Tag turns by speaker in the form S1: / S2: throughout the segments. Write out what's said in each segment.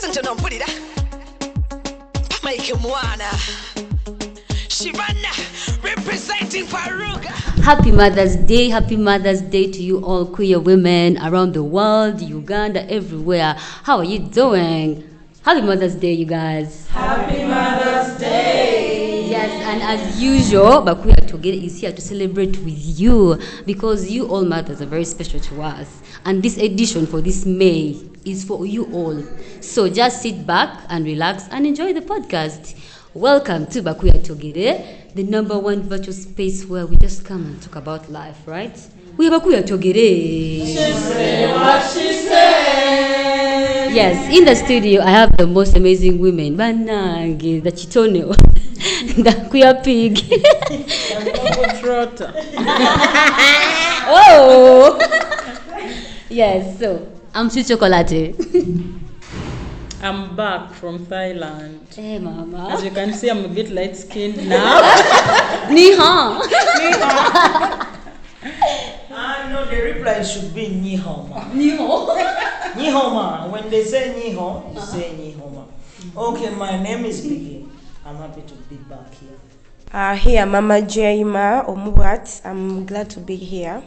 S1: Listen to no put it. Make him wanna. Shivana representing Faruga.
S2: Happy Mother's Day to you all queer women around the world, Uganda, everywhere. How are you doing? Happy Mother's Day, you guys.
S3: Happy Mother's Day.
S2: Yes, and as usual, Bakuya Togeda is here to celebrate with you because you all mothers are very special to us. And this edition for this May is for you all. So just sit back and relax and enjoy the podcast. Welcome to Bakuya Togeda, the number one virtual space where we just come and talk about life, right? We have Bakuya Togeda.
S3: She say what she says.
S2: Yes, in the studio I have the most amazing women. Banange, the Chitoneo, the queer pig. Oh! Yes, so I'm Sweet Chocolate.
S3: I'm back from Thailand.
S2: Hey, Mama.
S3: As you can see, I'm a bit light-skinned now.
S2: Ni hao.
S4: No, the reply should be ni hao ma.
S2: Ni hao.
S4: Ni hao ma. When they say ni hao, you say ni hao ma. Okay, my name is Biggie. I'm happy to be back here.
S5: Here, Mama Jaima Omuwat. I'm glad to be here.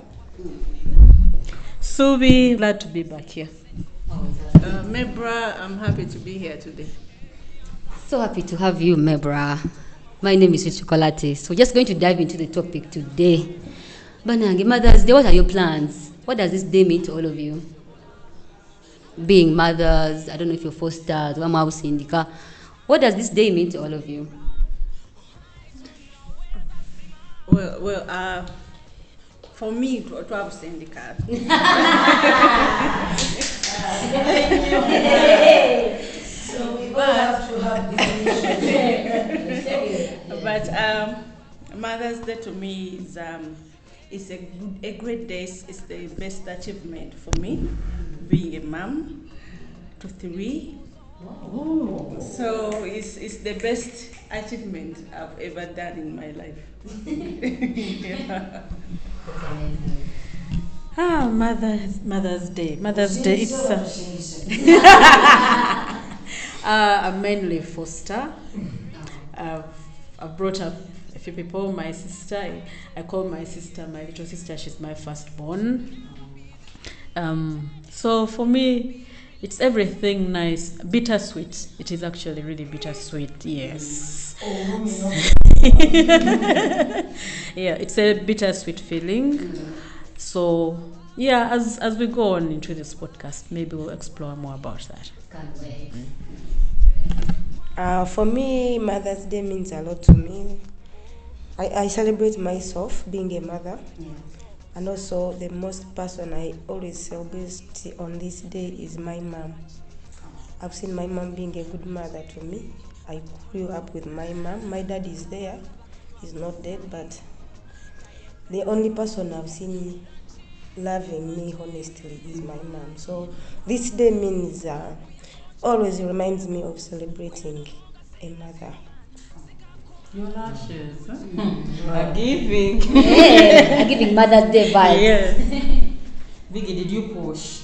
S3: Subi, glad to be back here.
S6: Mebra, I'm happy to be here today.
S2: So happy to have you, Mebra. My name is Sweet Chocolate. So just going to dive into the topic today. Banange, Mother's Day, what are your plans? What does this day mean to all of you? Being mothers, I don't know if you're fosters, what does this day mean to all of you?
S6: Well, for me, to have syndicat.
S4: So we will have to have definition.
S6: But Mother's Day to me is a great day. It's the best achievement for me, being a mom to 3.
S4: Oh.
S6: So it's the best achievement I've ever done in my life.
S3: Ah, Mother's Day. Mother's Day. I'm mainly foster. I've brought up a few people. My sister, I call my sister my little sister. She's my firstborn. So for me, it's everything nice. Bittersweet. It is actually really bittersweet. Yes. Yeah, it's a bittersweet feeling. So yeah, as we go on into this podcast, maybe we'll explore more about that.
S2: Can't wait.
S5: For me, Mother's Day means a lot to me. I celebrate myself being a mother.
S2: Yeah.
S5: And also the most person I always celebrate on this day is my mom. I've seen my mom being a good mother to me. I grew up with my mom. My dad is there. He's not dead, but the only person I've seen loving me honestly is my mom. So this day means always reminds me of celebrating a mother.
S3: Your lashes are giving.
S2: Hey, I'm giving Mother's Day vibes.
S3: Yes.
S4: Vicky, did you push?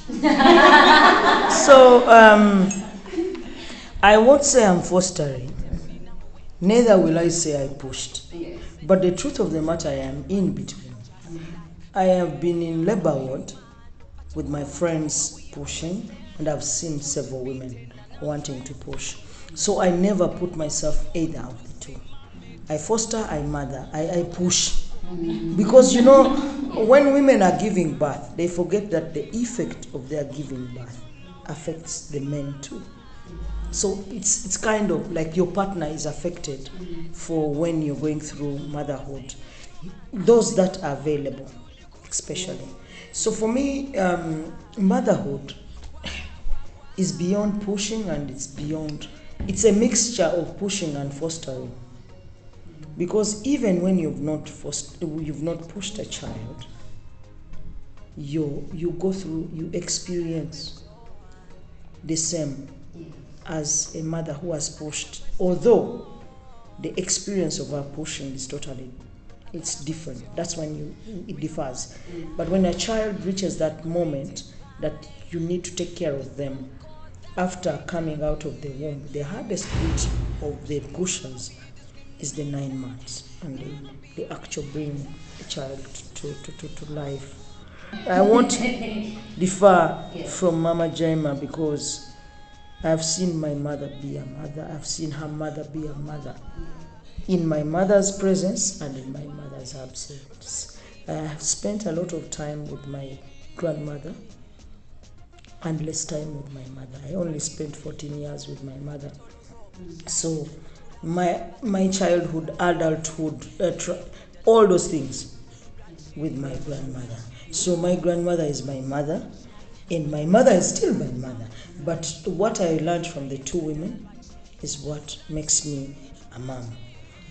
S4: So, I won't say I'm fostering. Neither will I say I pushed.
S2: Yes.
S4: But the truth of the matter, I am in between. I have been in labor ward with my friends pushing, and I've seen several women wanting to push. So I never put myself either of the two. I foster, I mother, I push. Because when women are giving birth, they forget that the effect of their giving birth affects the men too. So it's kind of like your partner is affected for when you're going through motherhood. Those that are available, especially. So for me, motherhood is beyond pushing, and it's a mixture of pushing and fostering. Because even when you've not pushed a child, you go through, you experience the same as a mother who has pushed, although the experience of her pushing is it's different. That's when it differs. But when a child reaches that moment that you need to take care of them, after coming out of the womb, the hardest bit of the pushers is the 9 months and the actual bring the child to life. I won't differ from Mama Jaima because I've seen my mother be a mother. I've seen her mother be a mother. In my mother's presence and in my mother's absence. I have spent a lot of time with my grandmother and less time with my mother. I only spent 14 years with my mother. So my childhood, adulthood, all those things with my grandmother. So my grandmother is my mother, and my mother is still my mother. But what I learned from the two women is what makes me a mom.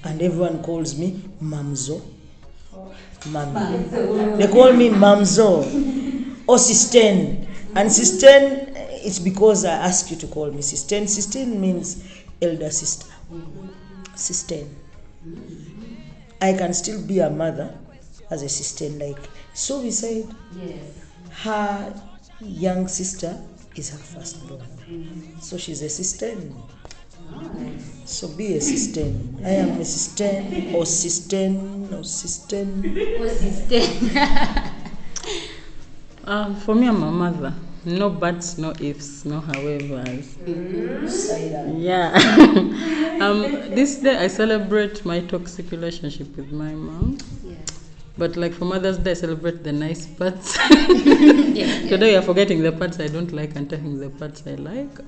S4: And everyone calls me Mamzo. Mami. They call me Mamzo or Sisten. And Sisten, it's because I asked you to call me Sisten. Sisten means elder sister. Sisten. I can still be a mother as a Sisten. Like, so beside her young sister is her firstborn. So she's a Sisten. So be a Sisten. I am a Sisten or Sisten or Sisten.
S3: For me, I'm a mother. No buts, no ifs, no howevers. Yeah. This day I celebrate my toxic relationship with my mom. But like for Mother's Day, I celebrate the nice parts. Today we are forgetting the parts I don't like and taking the parts I like.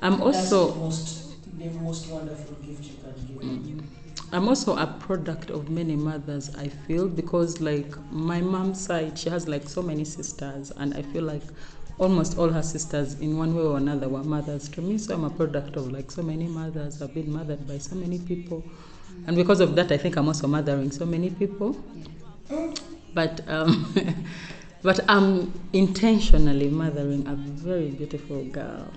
S3: I'm also
S4: the most wonderful gift you can give.
S3: I'm also a product of many mothers, I feel, because like my mom's side, she has like so many sisters, and I feel like almost all her sisters in one way or another were mothers to me. So I'm a product of like so many mothers. I've been mothered by so many people, and because of that I think I'm also mothering so many people. But but I'm intentionally mothering a very beautiful girl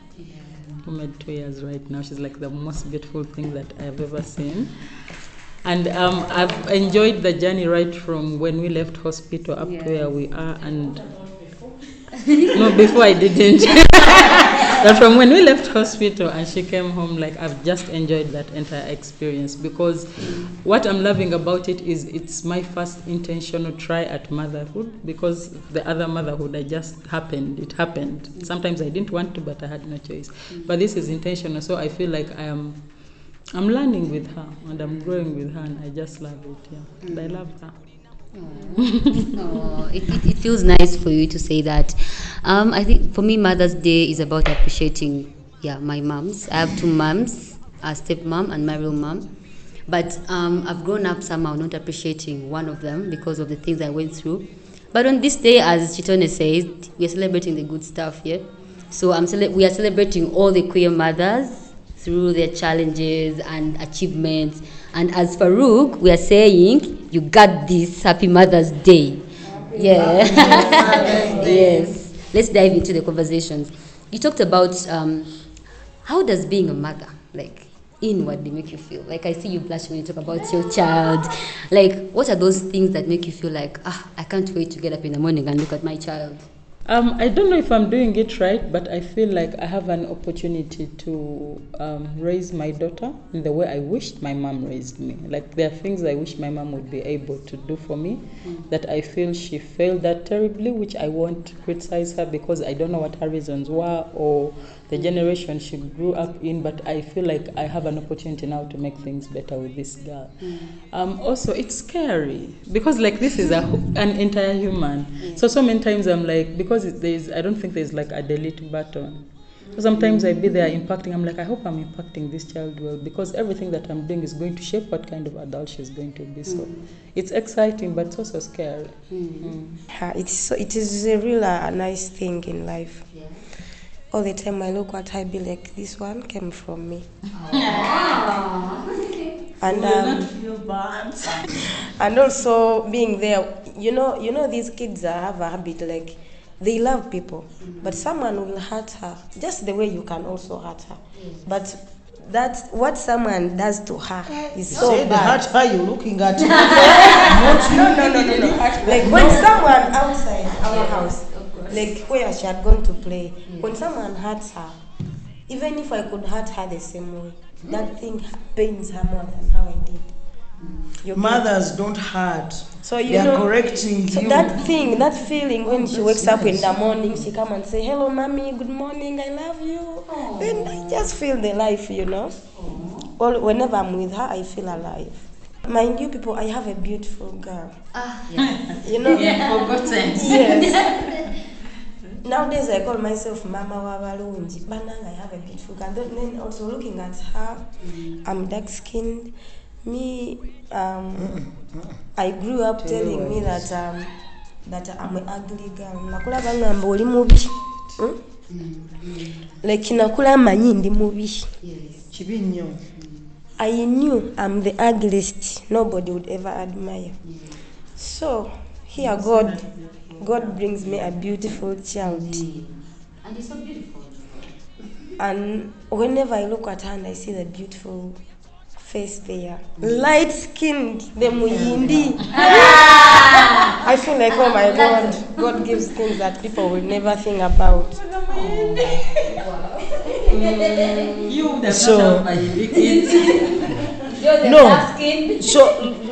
S3: who made 2 years right now. She's like the most beautiful thing that I've ever seen. And I've enjoyed the journey right from when we left hospital up to where we are. And no, before I didn't. But from when we left hospital and she came home, like I've just enjoyed that entire experience, because what I'm loving about it is it's my first intentional try at motherhood, because the other motherhood I just happened. It happened. Sometimes I didn't want to, but I had no choice. But this is intentional, so I feel like I'm learning with her and I'm growing with her, and I just love it. Yeah, and I love her.
S2: It feels nice for you to say that. I think for me, Mother's Day is about appreciating, my moms. I have two moms, a stepmom and my real mom. But I've grown up somehow not appreciating one of them because of the things I went through. But on this day, as Chitone says, we are celebrating the good stuff here. So we are celebrating all the queer mothers through their challenges and achievements. And as Farouk, we are saying, you got this. Happy Mother's Day. Yes. Let's dive into the conversations. You talked about how does being a mother, like, inwardly make you feel? Like, I see you blush when you talk about your child. Like, what are those things that make you feel like, I can't wait to get up in the morning and look at my child?
S3: I don't know if I'm doing it right, but I feel like I have an opportunity to raise my daughter in the way I wished my mom raised me. Like, there are things I wish my mom would be able to do for me that I feel she failed that terribly, which I won't criticize her because I don't know what her reasons were or the generation she grew up in, but I feel like I have an opportunity now to make things better with this girl. Also, it's scary because like this is an entire human. So many times I'm like, because I don't think there's like a delete button. So sometimes I be there impacting, I'm like, I hope I'm impacting this child well, because everything that I'm doing is going to shape what kind of adult she's going to be. So it's exciting, but it's also scary.
S5: It is a real nice thing in life. All the time I look at her, I be like, this one came from me. And and also being there, you know these kids have a habit, like they love people, but someone will hurt her just the way you can also hurt her. But that's what someone does to her is so bad.
S4: Hurt her, you're looking at
S5: No. Like when someone outside our house, like where she had gone to play, when someone hurts her, Even if I could hurt her the same way, that thing pains her more than how I did. You get-
S4: Mothers don't hurt.
S5: So you
S4: They are
S5: know,
S4: correcting
S5: so
S4: you.
S5: that thing, that feeling when she wakes up in
S4: nice.
S5: the morning, she come and say, "Hello, mommy, good morning, I love you." Then I just feel the life, you know. Well, whenever I'm with her, I feel alive. Mind you, people, I have a beautiful girl.
S2: Yes.
S5: You know.
S6: Forgotten.
S5: Yes. Nowadays, I call myself Mama Wabalunji. Banang, I have a beautiful girl. Then also looking at her, I'm dark skinned. Me, I grew up telling me that I'm an ugly girl. Nakula bangamba oli mubi. Like nakula manyi ndi mubi.
S4: Chibi nnyo.
S5: I knew I'm the ugliest. Nobody would ever admire. So here God brings me a beautiful child.
S2: And it's so beautiful.
S5: And whenever I look at her and I see the beautiful face there, light skinned, the muyindi, I feel like, oh my God, God gives things that people will never think about.
S3: You, the
S4: So- No. So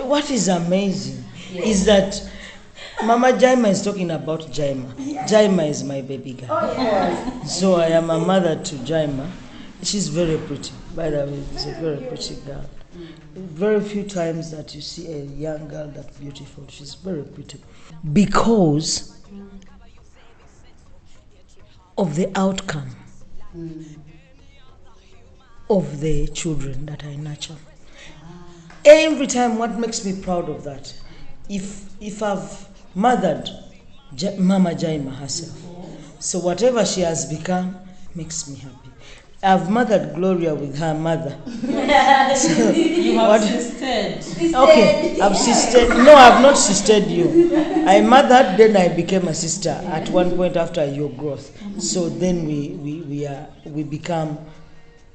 S4: what is amazing is that Mama Jaima is talking about Jaima. Jaima is my baby girl. So I am a mother to Jaima. She's very pretty. By the way, she's a very pretty girl. Very few times that you see a young girl that beautiful. She's very pretty. Because of the outcome of the children that I nurture. Every time, what makes me proud of that, if I've mothered Mama Jaima herself, so whatever she has become makes me happy. I've mothered Gloria with her mother. So,
S3: You have assisted.
S4: okay, I've sistered. No, I've not sistered you. I mothered, then I became a sister at one point after your growth. So then we become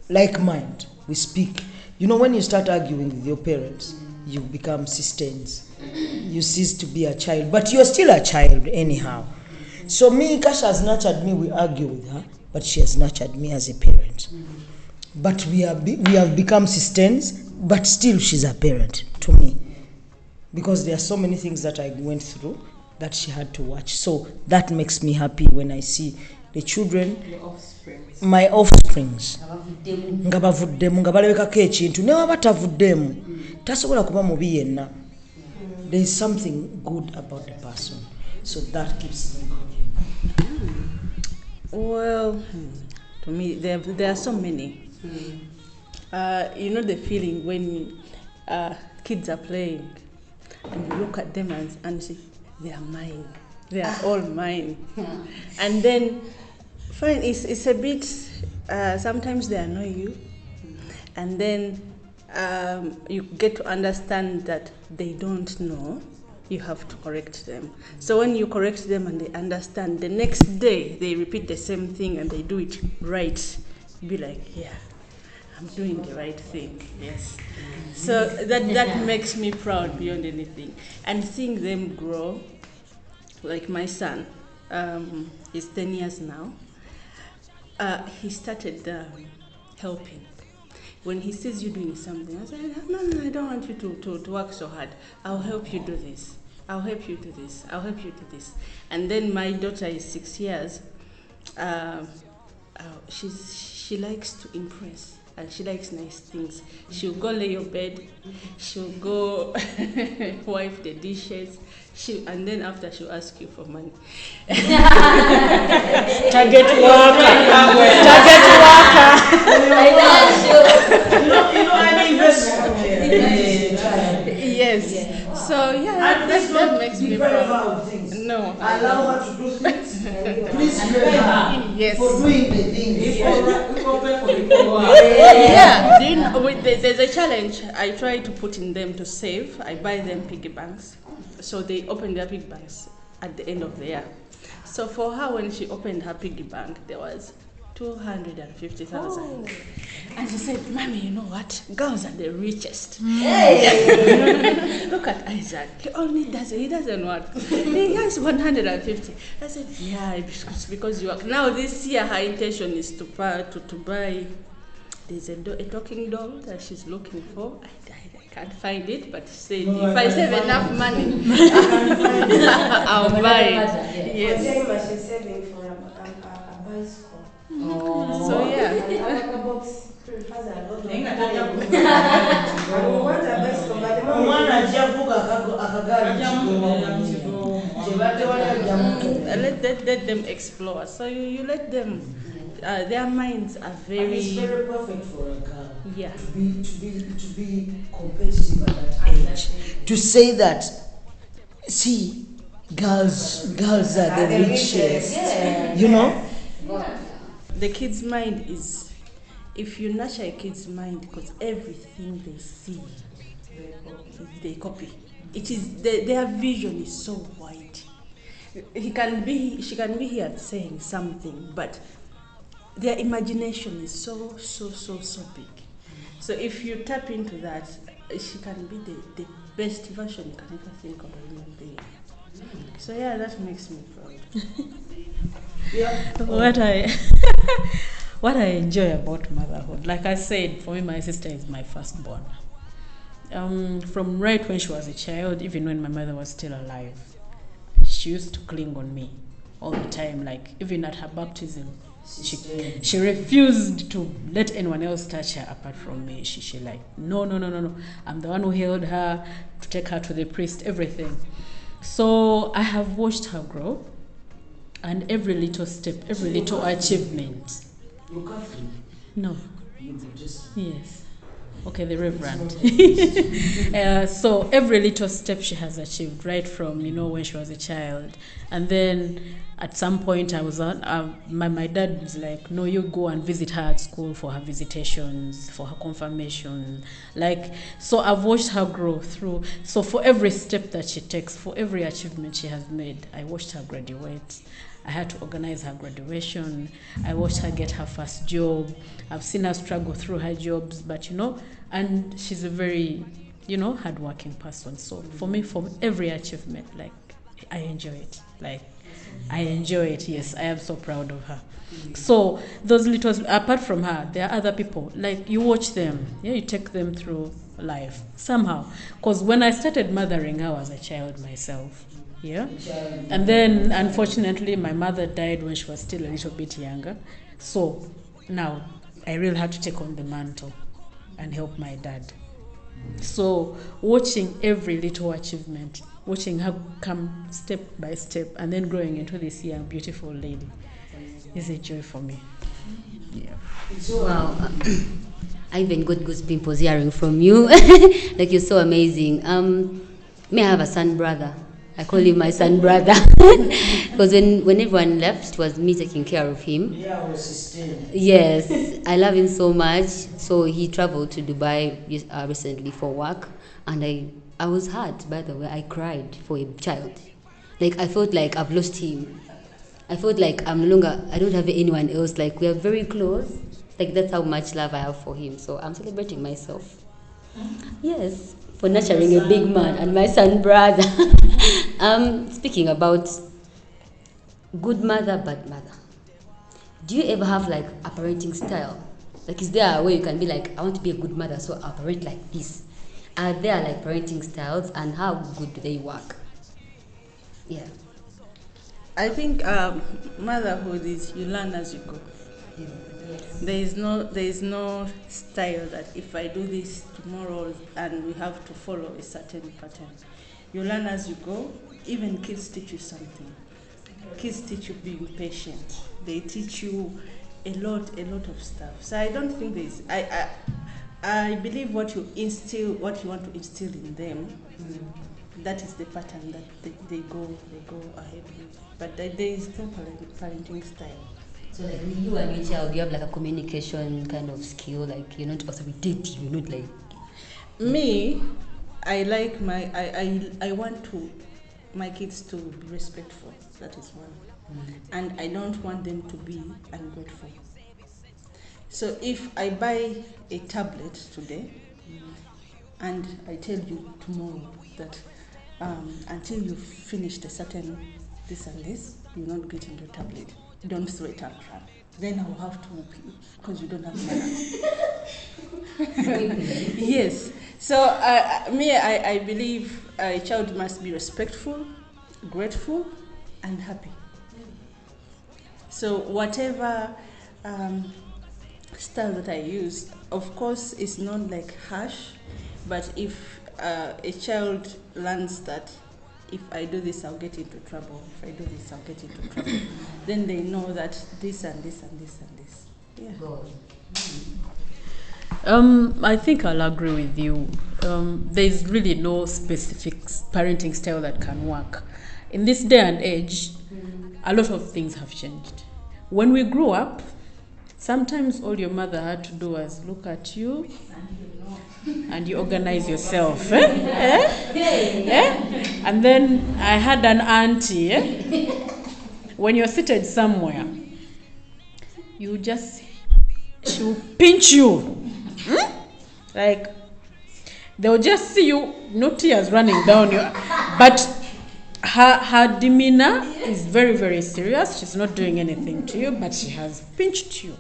S4: like mind. We speak. You know, when you start arguing with your parents, you become sisters. You cease to be a child, but you're still a child anyhow. So me, Kasha has nurtured me. We argue with her, but she has nurtured me as a parent. But we have become sisters, but still she's a parent to me, because there are so many things that I went through that she had to watch. So that makes me happy when I see the children, my offsprings, nga bavuddemu nga balabekako ekintu ne waba tavuddemu tasobola kuba mubi yenna. There is something good about the person, so that keeps me going.
S6: Well, to me, there are so many. You know the feeling when kids are playing and you look at them and say, they are mine. They are all mine. And then, fine, it's a bit, sometimes they annoy you. And then you get to understand that they don't know. You have to correct them. So when you correct them and they understand, the next day they repeat the same thing and they do it right. Be like, yeah, I'm doing the right thing. Yes. So that makes me proud beyond anything. And seeing them grow, like my son, he's 10 years now. He started helping. When he sees you doing something, I say, no, I don't want you to work so hard. I'll help you do this. I'll help you do this. I'll help you do this. And then my daughter is 6 years. She likes to impress. And she likes nice things. She'll go lay your bed. She'll go wipe the dishes. And then after she'll ask you for money.
S4: Target worker.
S6: Yes. So yeah, that makes me proud. No.
S4: Allow her to do things. Please pay her
S6: Yes.
S4: for doing the things.
S6: Yeah. Do you know, there's a challenge I try to put in them to save. I buy them piggy banks. So they open their piggy banks at the end of the year. So for her, when she opened her piggy bank, there was 250,000. And she said, Mommy, you know what? Girls are the richest. Look at Isaac. He doesn't work. He has 150. I said, yeah, it's because you work. Now this year her intention is to buy, there's a talking doll that she's looking for. I can't find it, but she said, if I save enough money, I'll buy it. Yes.
S5: She's saving for a bicycle.
S6: So yeah.
S5: Has a lot of I want a bicycle, but the
S6: let them explore. So you let them. Their minds are very.
S4: It's very perfect for a girl.
S6: Yeah.
S4: To be competitive at that age. To say that, see, girls are the richest. You know.
S6: The kid's mind is, if you nurture a kid's mind, because everything they see, they copy. It is their vision is so wide. She can be here saying something, but their imagination is so big. So if you tap into that, she can be the best version you can ever think of a human being. So yeah, that makes me proud.
S3: What I enjoy about motherhood, like I said, for me, my sister is my firstborn. From right when she was a child, even when my mother was still alive, she used to cling on me all the time. Like even at her baptism, she refused to let anyone else touch her apart from me. She like, no. I'm the one who held her to take her to the priest, everything. So I have watched her grow, and every little step, every little achievement.
S4: Look after me.
S3: No. Yes. Okay, the Reverend. So every little step she has achieved, right from when she was a child, and then at some point I was on. My dad was like, "No, you go and visit her at school for her visitations, for her confirmation." Like, so I've watched her grow through. So for every step that she takes, for every achievement she has made, I watched her graduate. I had to organize her graduation. I watched her get her first job. I've seen her struggle through her jobs, but and she's a very, hardworking person. So for me, for every achievement, like, I enjoy it. Like, I enjoy it. Yes, I am so proud of her. So those little, apart from her, there are other people. Like, you watch them, you take them through life somehow. Because when I started mothering her as a child myself, and then unfortunately my mother died when she was still a little bit younger. So now I really had to take on the mantle and help my dad. So watching every little achievement, watching her come step by step and then growing into this young beautiful lady is a joy for me. Yeah.
S2: Wow. I even got good pimples hearing from you. Like, you're so amazing. May I have a son brother? I call him my son brother because when everyone left, it was me taking care of him.
S4: Yeah, our sister.
S2: Yes, I love him so much. So he traveled to Dubai recently for work, and I was hurt. By the way, I cried for a child. Like, I felt like I've lost him. I felt like I don't have anyone else. Like, we are very close. Like, that's how much love I have for him. So I'm celebrating myself. Yes, for nurturing a big man and my son brother. Speaking about good mother, bad mother, do you ever have like a parenting style? Like, is there a way you can be like, I want to be a good mother, so I'll parent like this? Are there like parenting styles, and how good do they work? Yeah.
S6: I think motherhood is you learn as you go. There is no style that if I do this tomorrow and we have to follow a certain pattern. You learn as you go. Even kids teach you something. Kids teach you being patient. They teach you a lot of stuff. So I don't think there's I believe what you want to instill in them, that is the pattern that they go ahead with. But there is no parenting style.
S2: So like with you and your child, you have like a communication kind of skill, like you're not authoritative, you're not like...
S6: Me, I like I want my kids to be respectful. That is one. And I don't want them to be ungrateful. So if I buy a tablet today, and I tell you tomorrow that until you finish the certain this and this, you're not getting your tablet. Don't throw it out. Then I'll have to whoop you because you don't have money. Yes. So I believe a child must be respectful, grateful, and happy. So whatever style that I use, of course, is not like harsh, but if a child learns that if I do this, I'll get into trouble. If I do this, I'll get into trouble. Then they know that this and this and this and this. Yeah.
S3: I think I'll agree with you. There's really no specific parenting style that can work. In this day and age, a lot of things have changed. When we grew up, sometimes all your mother had to do was look at you and you organize yourself. And then I had an auntie. When you're seated somewhere, she'll pinch you. Like, they'll just see you, no tears running down your, but her demeanor is very, very serious. She's not doing anything to you, but she has pinched you.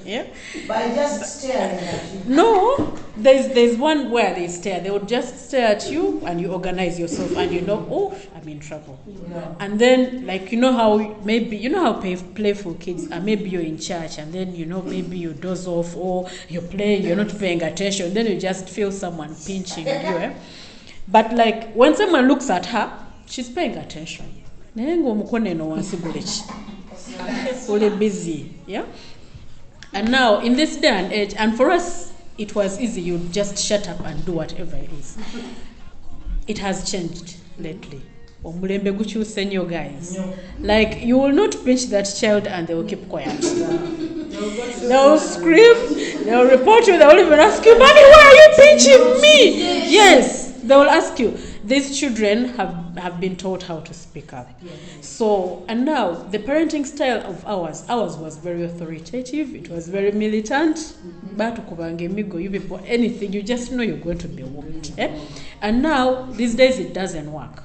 S3: Yeah.
S4: By just staring at you.
S3: No, there's one where they stare. They would just stare at you, and you organize yourself, and you know, oh, I'm in trouble.
S4: Yeah.
S3: And then, like, you know how playful kids are. Maybe you're in church, and then maybe you doze off, or you're playing, you're not paying attention. Then you just feel someone pinching you. But like when someone looks at her, she's paying attention. Fully busy, yeah. And now in this day and age, and for us, it was easy. You just shut up and do whatever it is. It has changed lately. Senior guys, like you will not pinch that child and they will keep quiet. They will scream. They will report you. They will even ask you, "Mommy, why are you pinching me?" Yes, they will ask you. These children have been taught how to speak up. So, and now the parenting style of ours was very authoritative. It was very militant. But you people, anything, you just know you're going to be whooped. And now, these days, it doesn't work.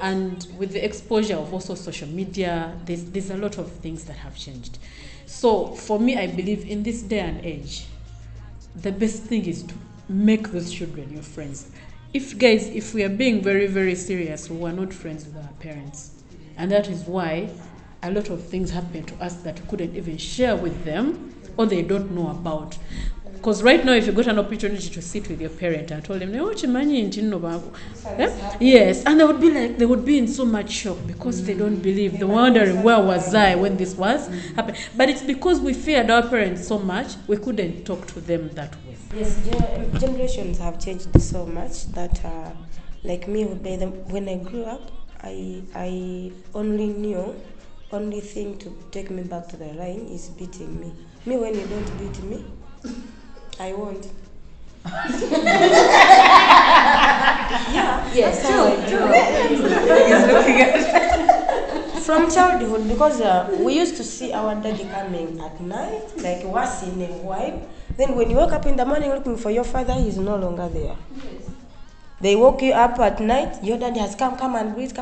S3: And with the exposure of also social media, there's a lot of things that have changed. So, for me, I believe in this day and age, the best thing is to make those children your friends. If we are being very, very serious, we are not friends with our parents. And that is why a lot of things happen to us that we couldn't even share with them or they don't know about. Because right now, if you got an opportunity to sit with your parent and told them, yes, and they would be in so much shock because they don't believe. They're wondering, where was I when this was happening? But it's because we feared our parents so much, we couldn't talk to them that way.
S5: Yes, generations have changed so much that, like me, when I grew up, I only thing to take me back to the line is beating me. Me, when you don't beat me, I won't. Yeah.
S2: Yes, true.
S6: He's looking at
S5: From childhood, because we used to see our daddy coming at night, like once in a while. Then when you wake up in the morning looking for your father, he's no longer there. Yes. They woke you up at night, your daddy has come and greet.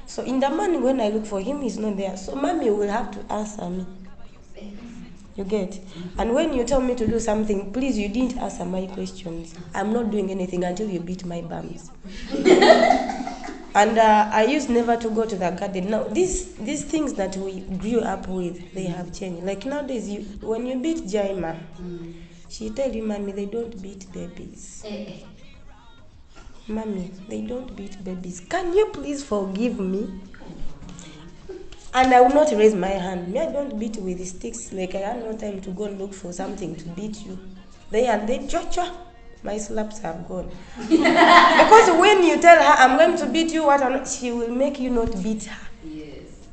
S5: So in the morning when I look for him, he's not there. So mommy will have to answer me. You get? And when you tell me to do something, please, you didn't answer my questions. I'm not doing anything until you beat my bums. And I used never to go to the garden. Now, these things that we grew up with, they have changed. Like nowadays, when you beat Jaima, she tell you, Mommy, they don't beat babies. Mommy, they don't beat babies. Can you please forgive me? And I will not raise my hand. Me, I don't beat with the sticks. Like I had no time to go and look for something to beat you. Cha-cha. My slaps have gone. Because when you tell her, I'm going to beat you, she will make you not beat her.
S2: Yes.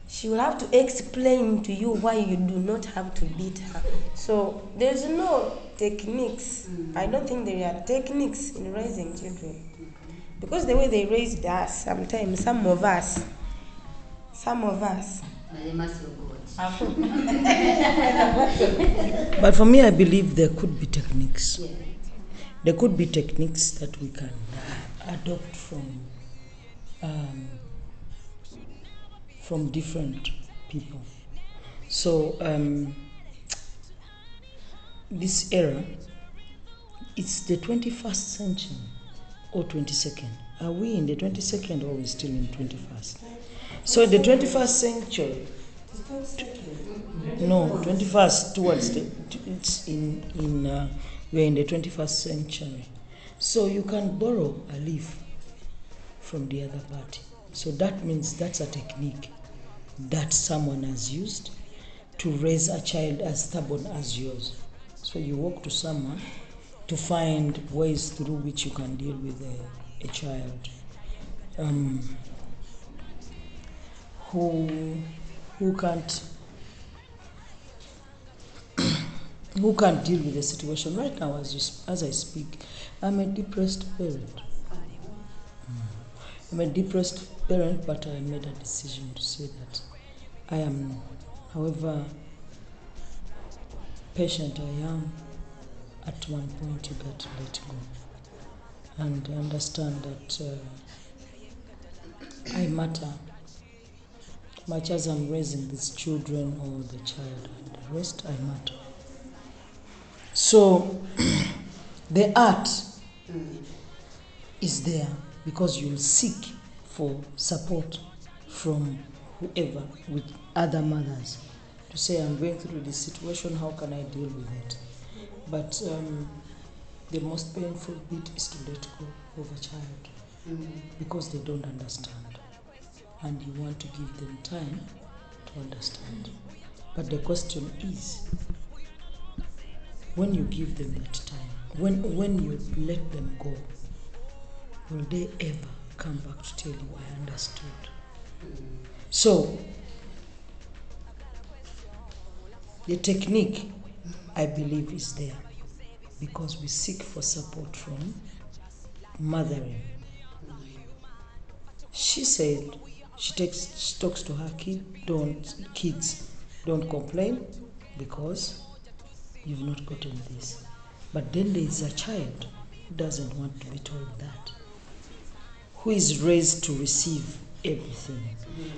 S5: She will have to explain to you why you do not have to beat her. So there's no techniques. I don't think there are techniques in raising children. Because the way they raised us, sometimes, some of us.
S2: By the mercy of God.
S4: But for me, I believe there could be techniques. There could be techniques that we can adopt from different people. So this era, it's the 21st century or 22nd. Are we in the 22nd or are we still in 21st? So the 21st century, no, 21st towards the, it's we're in the 21st century. So you can borrow a leaf from the other party. So that means that's a technique that someone has used to raise a child as stubborn as yours. So you walk to someone to find ways through which you can deal with a child who can't deal with the situation. Right now, as I speak, I'm a depressed parent. I'm a depressed parent, but I made a decision to say that I am, however patient I am, at one point you got to let go and understand that I matter much as I'm raising these children or the child and the rest. I matter. So the art is there because you'll seek for support from whoever, with other mothers, to say, I'm going through this situation, how can I deal with it? But the most painful bit is to let go of a child because they don't understand. And you want to give them time to understand. But the question is, when you give them that time, when you let them go, will they ever come back to tell you, I understood? So, the technique, I believe, is there because we seek for support from mothering. She said she talks to her kids, don't complain because you've not gotten this. But then there is a child who doesn't want to be told that, who is raised to receive everything.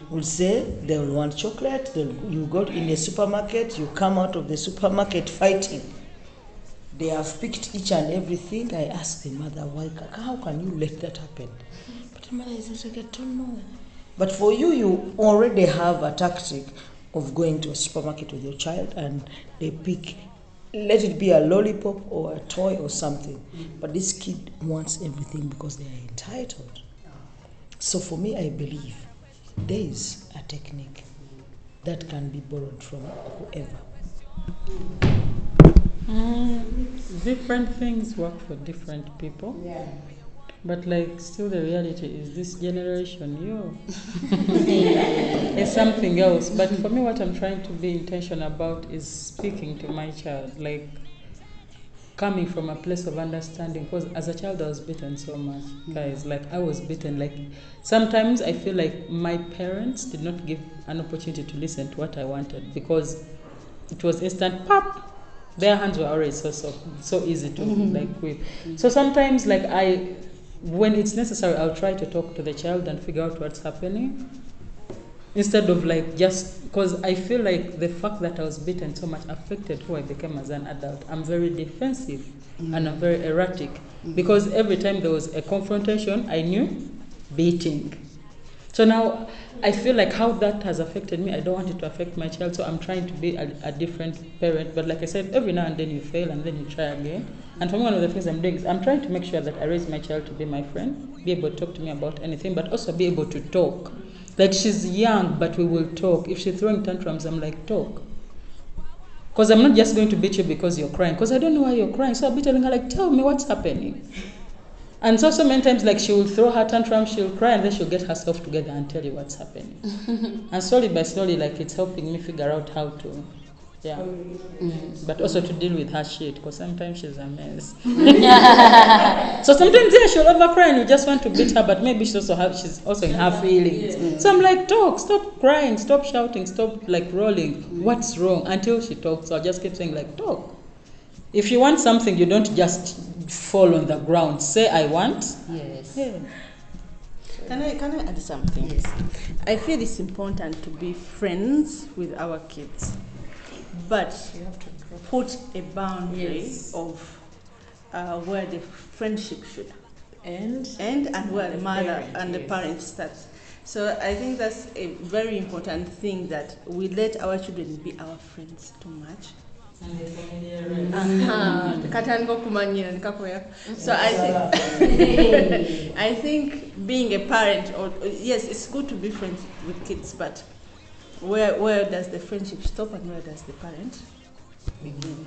S4: Will say they will want chocolate, you go in a supermarket, you come out of the supermarket fighting. They have picked each and everything. I ask the mother, why? How can you let that happen? But the mother is like, I don't know. But for you, you already have a tactic of going to a supermarket with your child and they pick, let it be a lollipop or a toy or something. But this kid wants everything because they are entitled. So for me, I believe there is a technique that can be borrowed from whoever.
S3: Different things work for different people.
S2: Yeah.
S3: But like still the reality is this generation, it's something else. But for me what I'm trying to be intentional about is speaking to my child, like coming from a place of understanding, because as a child I was beaten so much, guys. Like I was beaten. Like sometimes I feel like my parents did not give an opportunity to listen to what I wanted because it was instant pop. Their hands were already so easy to like whip. So sometimes like when it's necessary, I'll try to talk to the child and figure out what's happening instead of like just because I feel like the fact that I was beaten so much affected who I became as an adult. I'm very defensive and I'm very erratic because every time there was a confrontation, I knew beating. So now I feel like how that has affected me, I don't want it to affect my child, so I'm trying to be a different parent. But like I said, every now and then you fail and then you try again. And for me, one of the things I'm doing is I'm trying to make sure that I raise my child to be my friend, be able to talk to me about anything, but also be able to talk. Like she's young, but we will talk. If she's throwing tantrums, I'm like, talk. Because I'm not just going to beat you because you're crying, because I don't know why you're crying. So I'll be telling her, like, tell me what's happening. And so many times, like, she will throw her tantrum, she'll cry, and then she'll get herself together and tell you what's happening. And slowly by slowly, like, it's helping me figure out how to Yeah. But also to deal with her shit, because sometimes she's a mess. So sometimes, yeah, she'll overcry and you just want to beat her, but maybe she's also in her feelings. So I'm like, talk, stop crying, stop shouting, stop like rolling. What's wrong? Until she talks, I'll just keep saying like, talk. If you want something, you don't just fall on the ground. Say, I want.
S2: Yes.
S3: Yeah.
S6: Can I add something?
S2: Yes.
S6: I feel it's important to be friends with our kids, but you have to put a boundary of where the friendship should end and where the mother and the parent starts. So I think that's a very important thing, that we let our children be our friends too much. So I think being a parent, or yes, it's good to be friends with kids, but where does the friendship stop and where does the parent begin?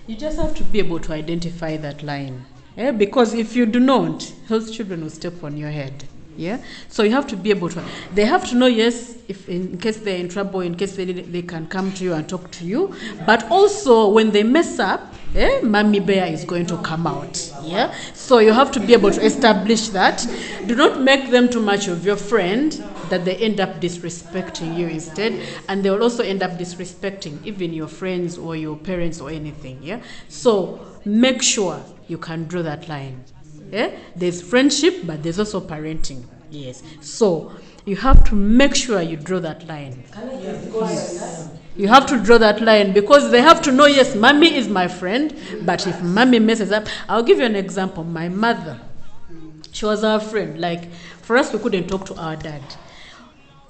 S3: You just have to be able to identify that line. Yeah? Because if you do not, those children will step on your head. Yeah, so you have to be able to. They have to know, yes, if in case they're in trouble, in case they can come to you and talk to you. But also, when they mess up, Mommy Bear is going to come out. Yeah, so you have to be able to establish that. Do not make them too much of your friend that they end up disrespecting you instead, and they will also end up disrespecting even your friends or your parents or anything. Yeah, so make sure you can draw that line. Yeah? There's friendship, but there's also parenting. Yes. So you have to make sure you draw that line. Yes. You have to draw that line because they have to know, yes, Mommy is my friend, but if Mommy messes up, I'll give you an example. My mother, she was our friend. Like, for us, we couldn't talk to our dad.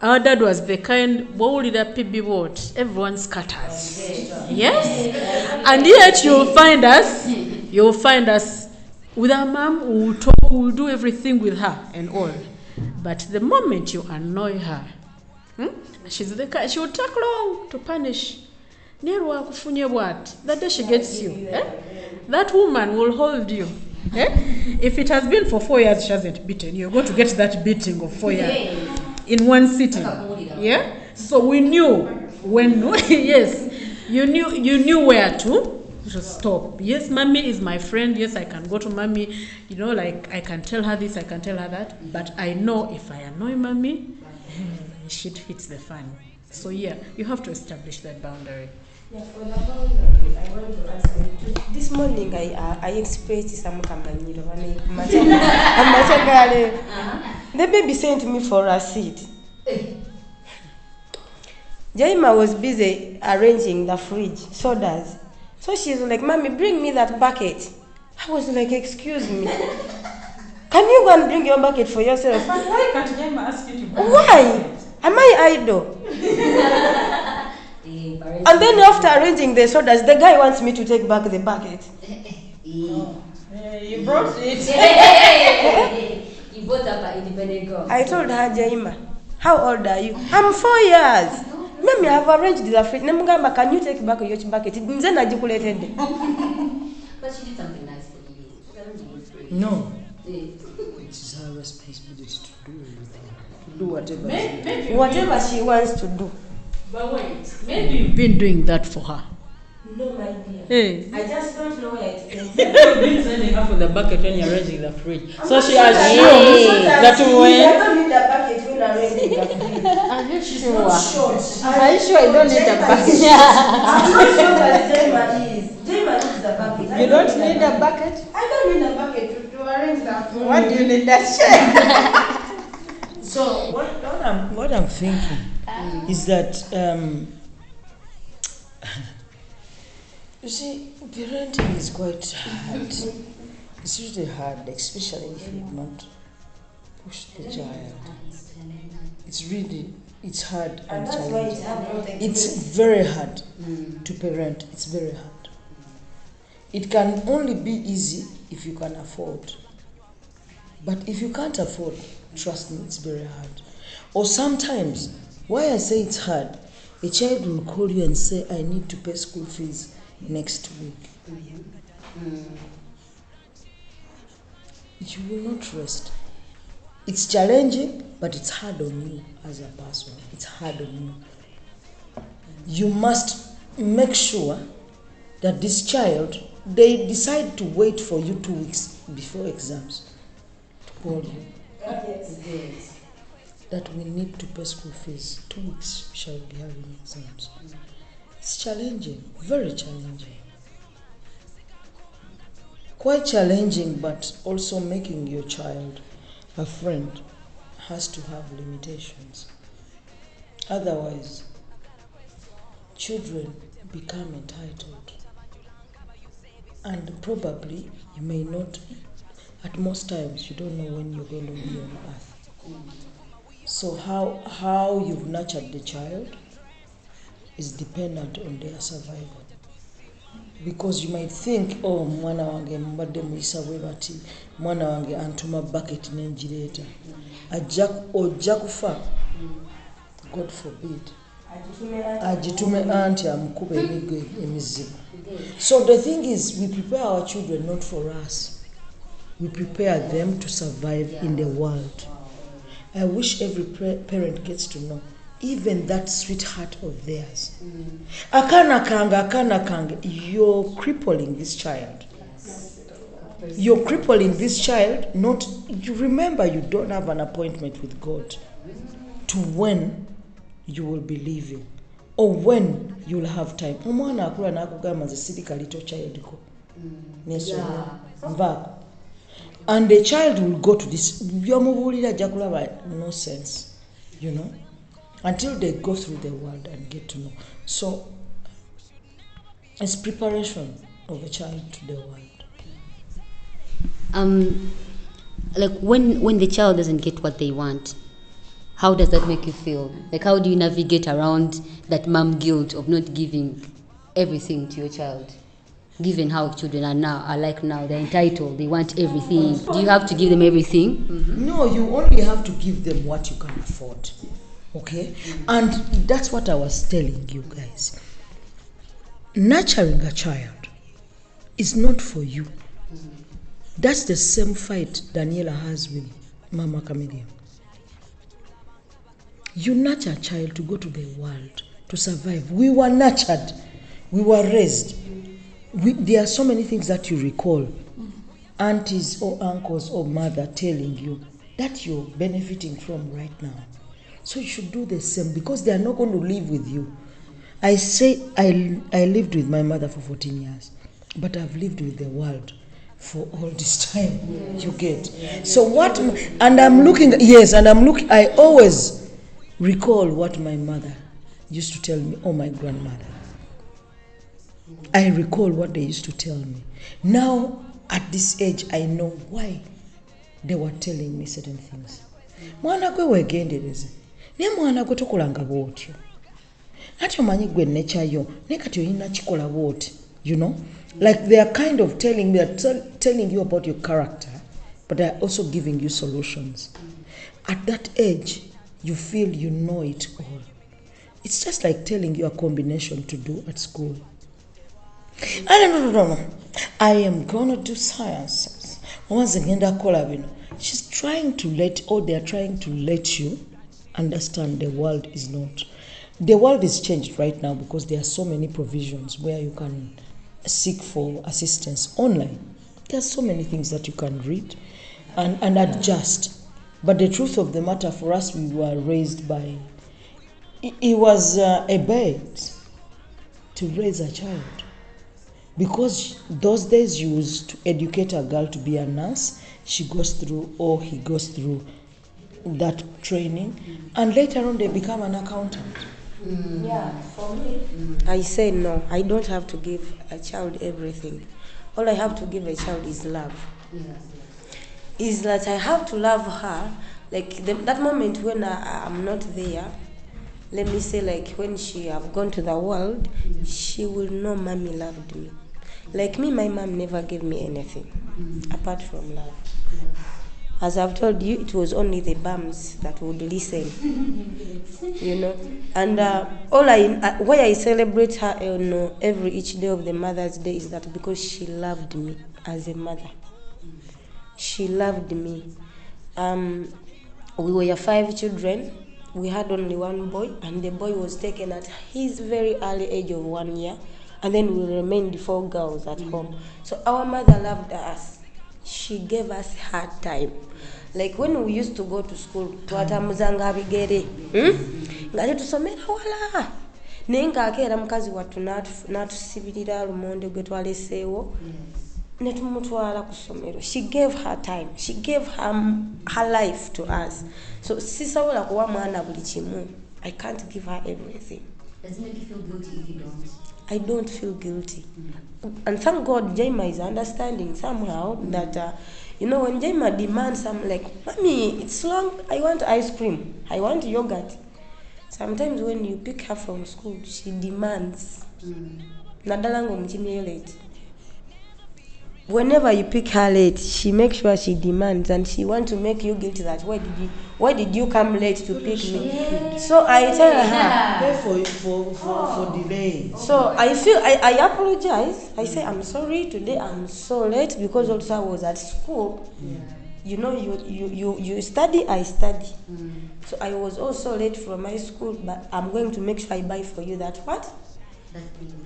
S3: Our dad was the kind, what would that PB what? Everyone scatters. Yes? And yet you'll find us with our mom, we will talk, we will do everything with her and all. But the moment you annoy her, she's the kind, she will take long to punish. That day she gets you. That woman will hold you. If it has been for 4 years she hasn't beaten, you're going to get that beating of 4 years in one sitting. Yeah? So we knew when, yes, you knew where to stop. Yes, Mommy is my friend. Yes, I can go to Mommy. You know, like I can tell her this, I can tell her that. But I know if I annoy Mommy, shit hits the fan. So yeah, you have to establish that boundary.
S5: Yeah, for the boundary, I want to ask you. This morning, I expressed some kamanyiro. The baby sent me for a seat. Jaima was busy arranging the fridge, sodas. So she's like, Mommy, bring me that bucket. I was like, excuse me. Can you go and bring your bucket for yourself?
S3: Why can't Jaima ask you to bring
S5: Why? Am I idle? And then after arranging the sodas, the guy wants me to take back the bucket.
S3: You brought it.
S2: You brought up an independent girl.
S5: I told her, Jaima, how old are you? I'm 4 years. Mommy, I've arranged the fridge. Nemugamba, can you take back your bucket? Nze najikuletedde.
S2: But she did something nice for you.
S4: No. It's her responsibility to do everything. To do
S5: Whatever she wants to do.
S3: But wait, maybe you've been doing that for her.
S5: No, my dear.
S3: Hey.
S5: I just don't know where it came from.
S3: You've been sending her for the bucket when you're arranging the fridge. So she assumes that when...
S5: I don't need the bucket when arranging the fridge.
S2: Are you sure?
S5: Are you sure you don't need the bucket? I'm not sure that Jaima is. Jaima needs the bucket.
S6: You don't need a bucket?
S5: I don't need a bucket to arrange that food.
S6: What do you need that shit?
S4: So what I'm thinking is that you see, parenting is quite hard. It's really hard, especially if you not push the child. It's hard and
S5: And that's why it's
S4: challenging.
S5: hard.
S4: It's very hard to parent. It's very hard. It can only be easy if you can afford. But if you can't afford, trust me, it's very hard. Or sometimes, why I say it's hard, a child will call you and say, I need to pay school fees next week. You will not rest. It's challenging, but it's hard on you as a person. It's hard on you. You must make sure that this child, they decide to wait for you 2 weeks before exams to call you. That we need to pay school fees. 2 weeks we shall be having exams. It's challenging, very challenging. Quite challenging, but also making your child a friend has to have limitations. Otherwise, children become entitled. And probably you may not, at most times, you don't know when you're going to be on earth. So how you've nurtured the child is dependent on their survival. Because you might think, oh, mwana wange mbadde muyisa bwe bati, mwana wange antuma bucket nenjireeta, ojja kufa, God forbid, agitume anti amukube emiggo emizibu. So the thing is, we prepare our children not for us. We prepare them to survive in the world. I wish every parent gets to know, even that sweetheart of theirs. Akana kanga, you're crippling this child. You're crippling this child, not, you remember you don't have an appointment with God to when you will be leaving or when you will have time. Omwana akula nakugamba nze sirika little child ko. And the child will go to this, no sense, you know, until they go through the world and get to know. So it's preparation of a child to the world.
S2: Like when the child doesn't get what they want, how does that make you feel? Like, how do you navigate around that mom guilt of not giving everything to your child? Given how children are like now, they're entitled, they want everything. Do you have to give them everything? Mm-hmm.
S4: No, you only have to give them what you can afford. Okay? And that's what I was telling you guys. Nurturing a child is not for you. That's the same fight Daniela has with Mama Camelia. You nurture a child to go to the world, to survive. We were nurtured. We were raised. There are so many things that you recall, aunties or uncles or mother telling you that you're benefiting from right now. So you should do the same, because they are not going to live with you. I say I lived with my mother for 14 years, but I've lived with the world for all this time. Yes. You get. Yes. So what, and I'm looking, I always recall what my mother used to tell me, or my grandmother. I recall what they used to tell me. Now, at this age, I know why they were telling me certain things. Mwana gwe wegendereze. Ne mwana gwe tokolanga bwotyo. Ati omanyi gwe nechayo. Ne kati oyina kikola bwoti. You know? Like they are kind of telling me, telling you about your character, but they are also giving you solutions. At that age, you feel you know it all. It's just like telling you a combination to do at school. No. I am going to do sciences. She's trying to they're trying to let you understand the world is not. The world is changed right now because there are so many provisions where you can seek for assistance online. There are so many things that you can read and adjust. But the truth of the matter, for us, we were raised by, it was a bet to raise a child. Because those days you used to educate a girl to be a nurse, she goes through, or he goes through that training, and later on they become an accountant.
S5: Yeah, for me, I say no, I don't have to give a child everything. All I have to give a child is love. Is that I have to love her, like that moment when I'm not there, let me say, like when she have gone to the world, she will know mommy loved me. Like me, my mom never gave me anything apart from love. As I've told you, it was only the bums that would listen, you know. And why I celebrate her on each day of the Mother's Day is that because she loved me as a mother. She loved me. We were 5 children. we had only one boy, and the boy was taken at his very early age of 1 year, and then we remained 4 girls at home. So our mother loved us. She gave us hard time. Like when we used to go to school, twatamuzanga bigere nga tetusomera wala naye ng'akeera mukazi wattu n'atusibirira lumonde gwe twaleseewo ne tumutwala ku ssomero. She gave her time, she gave her life to us. So sisobola kuwa mwana buli kimu. I can't give her everything.
S2: Does it make you feel guilty if you don't?
S5: I don't feel guilty. And thank God Jaima is understanding somehow that when Jaima demands something like, Mommy, it's long, I want ice cream, I want yogurt. Sometimes when you pick her from school, she demands. Nadalango mchini late. Whenever you pick her late, she makes sure she demands, and she wants to make you guilty that why did you come late to pick me? Yeah. So I tell her,
S4: pay for delay.
S5: So I feel I apologize. I say I'm sorry today. I'm so late because also I was at school. Yeah. You study, I study. So I was also late from my school, but I'm going to make sure I buy for you that what?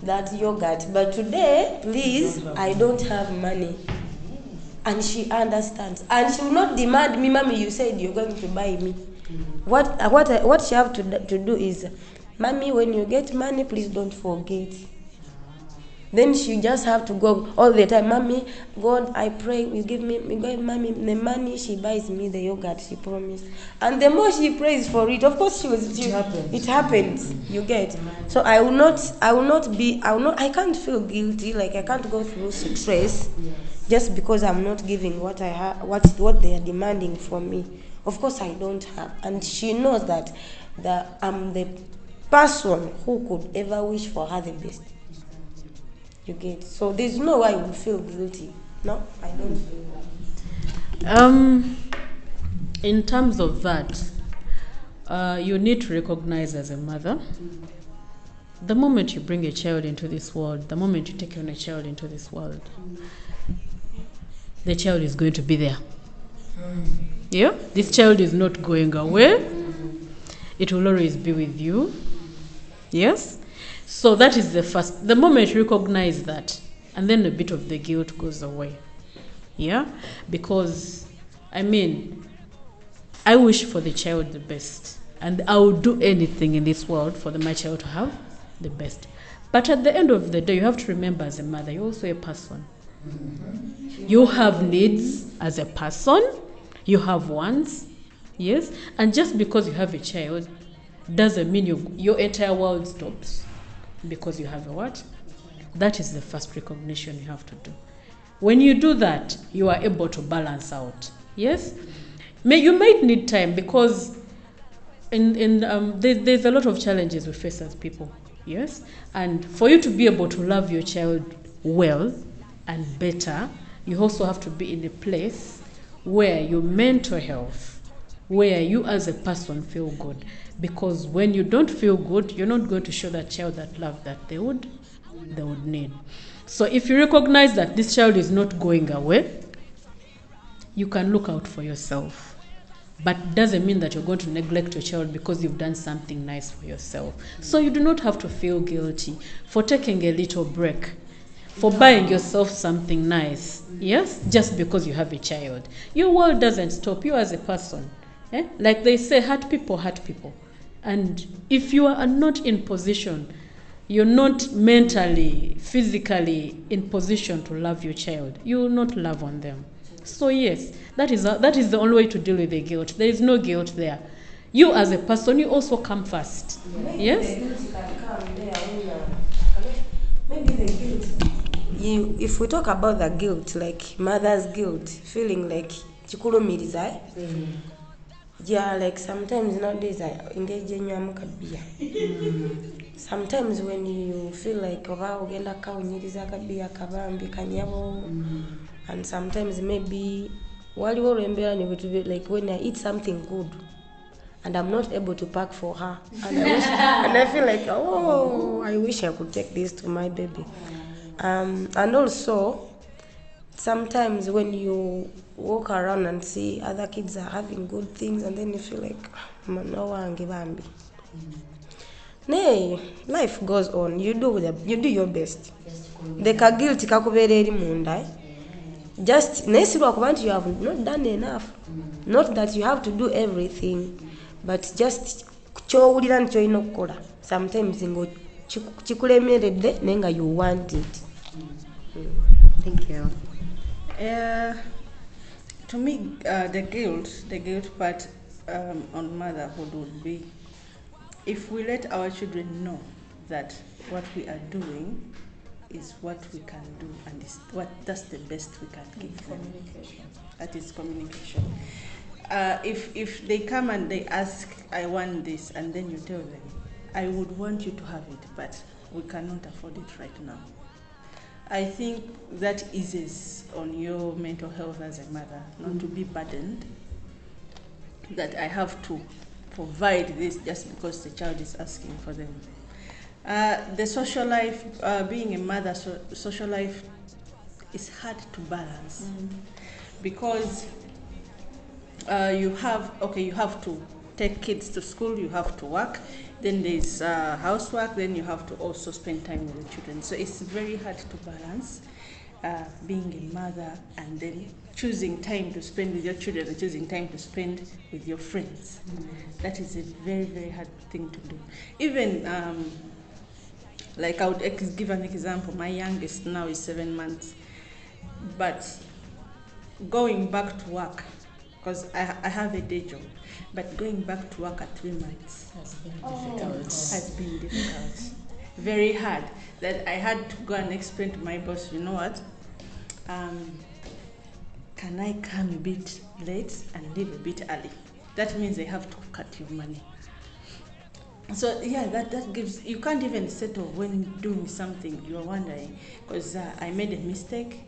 S5: That yogurt. But today, please, I don't have money. And she understands. And she will not demand me, Mommy, you said you're going to buy me. What she have to do is, Mommy, when you get money, please don't forget. Then she just have to go all the time, Mommy, God, I pray, you give me Mommy the money, she buys me the yogurt, she promised. And the more she prays for it, of course it happens. You get. So I can't feel guilty, like I can't go through stress just because I'm not giving what I have, what they are demanding from me. Of course I don't have. And she knows that I'm the person who could ever wish for her the best. You get. So there's no way I would feel guilty. No, I don't feel that.
S3: In terms of that, you need to recognize as a mother, the moment you bring a child into this world, the moment you take on a child into this world, the child is going to be there. Yeah? This child is not going away. It will always be with you. Yes? So that is the moment you recognize that, and then a bit of the guilt goes away. Yeah? Because, I wish for the child the best, and I would do anything in this world for my child to have the best. But at the end of the day, you have to remember as a mother, you're also a person. You have needs as a person, you have wants, yes? And just because you have a child doesn't mean your entire world stops. Because you have a what? That is the first recognition you have to do. When you do that, you are able to balance out. Yes? You might need time because there's a lot of challenges we face as people. Yes? And for you to be able to love your child well and better, you also have to be in a place where your mental health, where you as a person feel good. Because when you don't feel good, you're not going to show that child that love that they would need. So if you recognize that this child is not going away, you can look out for yourself. But it doesn't mean that you're going to neglect your child because you've done something nice for yourself. So you do not have to feel guilty for taking a little break, for buying yourself something nice, yes, just because you have a child. Your world doesn't stop, you as a person. Like they say, hurt people. And if you are not in position, you're not mentally, physically in position to love your child, you will not love on them. So yes, that is the only way to deal with the guilt. There is no guilt there. You as a person, you also come first. Yes?
S5: Maybe the guilt. If we talk about the guilt, like mother's guilt, feeling like chikulumiriza. Yeah, like sometimes nowadays I engage in beer. Sometimes when you feel like ugenda kawunyiriza kabia kabambi kanyabo, and sometimes maybe waliwo lembera ne bitu like when I eat something good and I'm not able to pack for her, and I feel like I wish I could take this to my baby. And also sometimes when you walk around and see other kids are having good things, and then you feel like, no one give bambi. Nay, life goes on. You do your best. The guilty kakubere eri munda. Just nesirwa kuba nti you have not done enough. Not that you have to do everything, but just kyowulira nti olina okukola. Sometimes ngo kikulemeredde nenga you want it.
S2: Thank you.
S6: To me, the guilt part on motherhood would be if we let our children know that what we are doing is what we can do and that's the best we can give them. That is communication. If they come and they ask, I want this, and then you tell them, I would want you to have it, but we cannot afford it right now. I think that eases on your mental health as a mother, not to be burdened that I have to provide this just because the child is asking for them. The social life, being a mother, social life is hard to balance because you have to take kids to school, you have to work, then there's housework, then you have to also spend time with the children. So it's very hard to balance being a mother and then choosing time to spend with your children and choosing time to spend with your friends. That is a very, very hard thing to do. Even like I would give an example, my youngest now is 7 months, but going back to work, because I have a day job, but going back to work at 3 months has been difficult. Very hard. That I had to go and explain to my boss, you know what, can I come a bit late and leave a bit early? That means I have to cut your money. So yeah, that gives, you can't even settle when doing something. You are wondering, because I made a mistake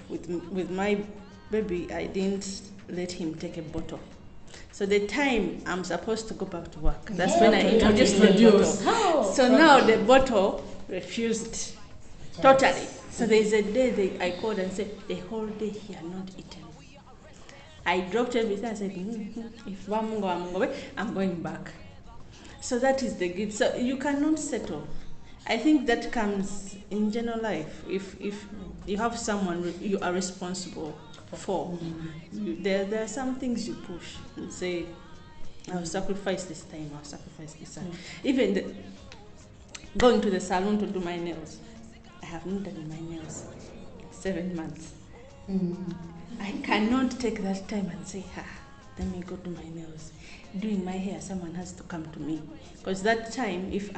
S6: with my baby. I didn't let him take a bottle. So the time I'm supposed to go back to work, that's when I introduced the bottle. So now the bottle refused totally. So there's a day I called and said, the whole day he had not eaten. I dropped everything and said, if I'm going back. So that is the gift. So you cannot settle. I think that comes in general life. If you have someone you are responsible for, there are some things you push and say, I'll sacrifice this time, I'll sacrifice this time. Even going to the salon to do my nails. I have not done my nails 7 months. I cannot take that time and say, let me go do my nails. Doing my hair, someone has to come to me. Because that time, if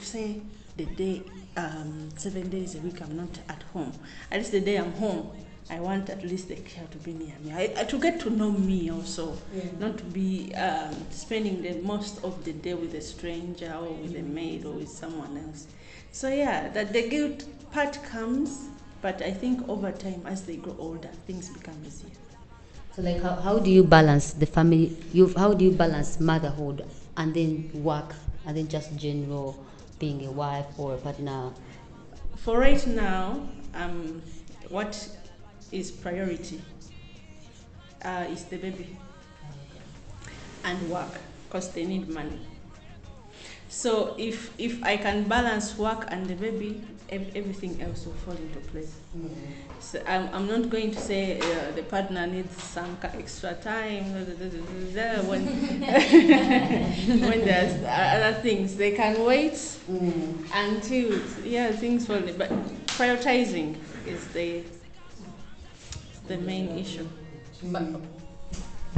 S6: say the day, 7 days a week I'm not at home, at least the day I'm home, I want at least the care to be near me. To get to know me also, not to be spending the most of the day with a stranger or with a maid or with someone else. So yeah, that the guilt part comes, but I think over time, as they grow older, things become easier.
S2: So like how do you balance the family, how do you balance motherhood and then work and then just general being a wife or a partner?
S6: For right now, what is priority is the baby and work, because they need money. So if I can balance work and the baby, everything else will fall into place. So I'm not going to say the partner needs some extra time when when there's other things. They can wait until things fall in. But prioritizing is the main issue.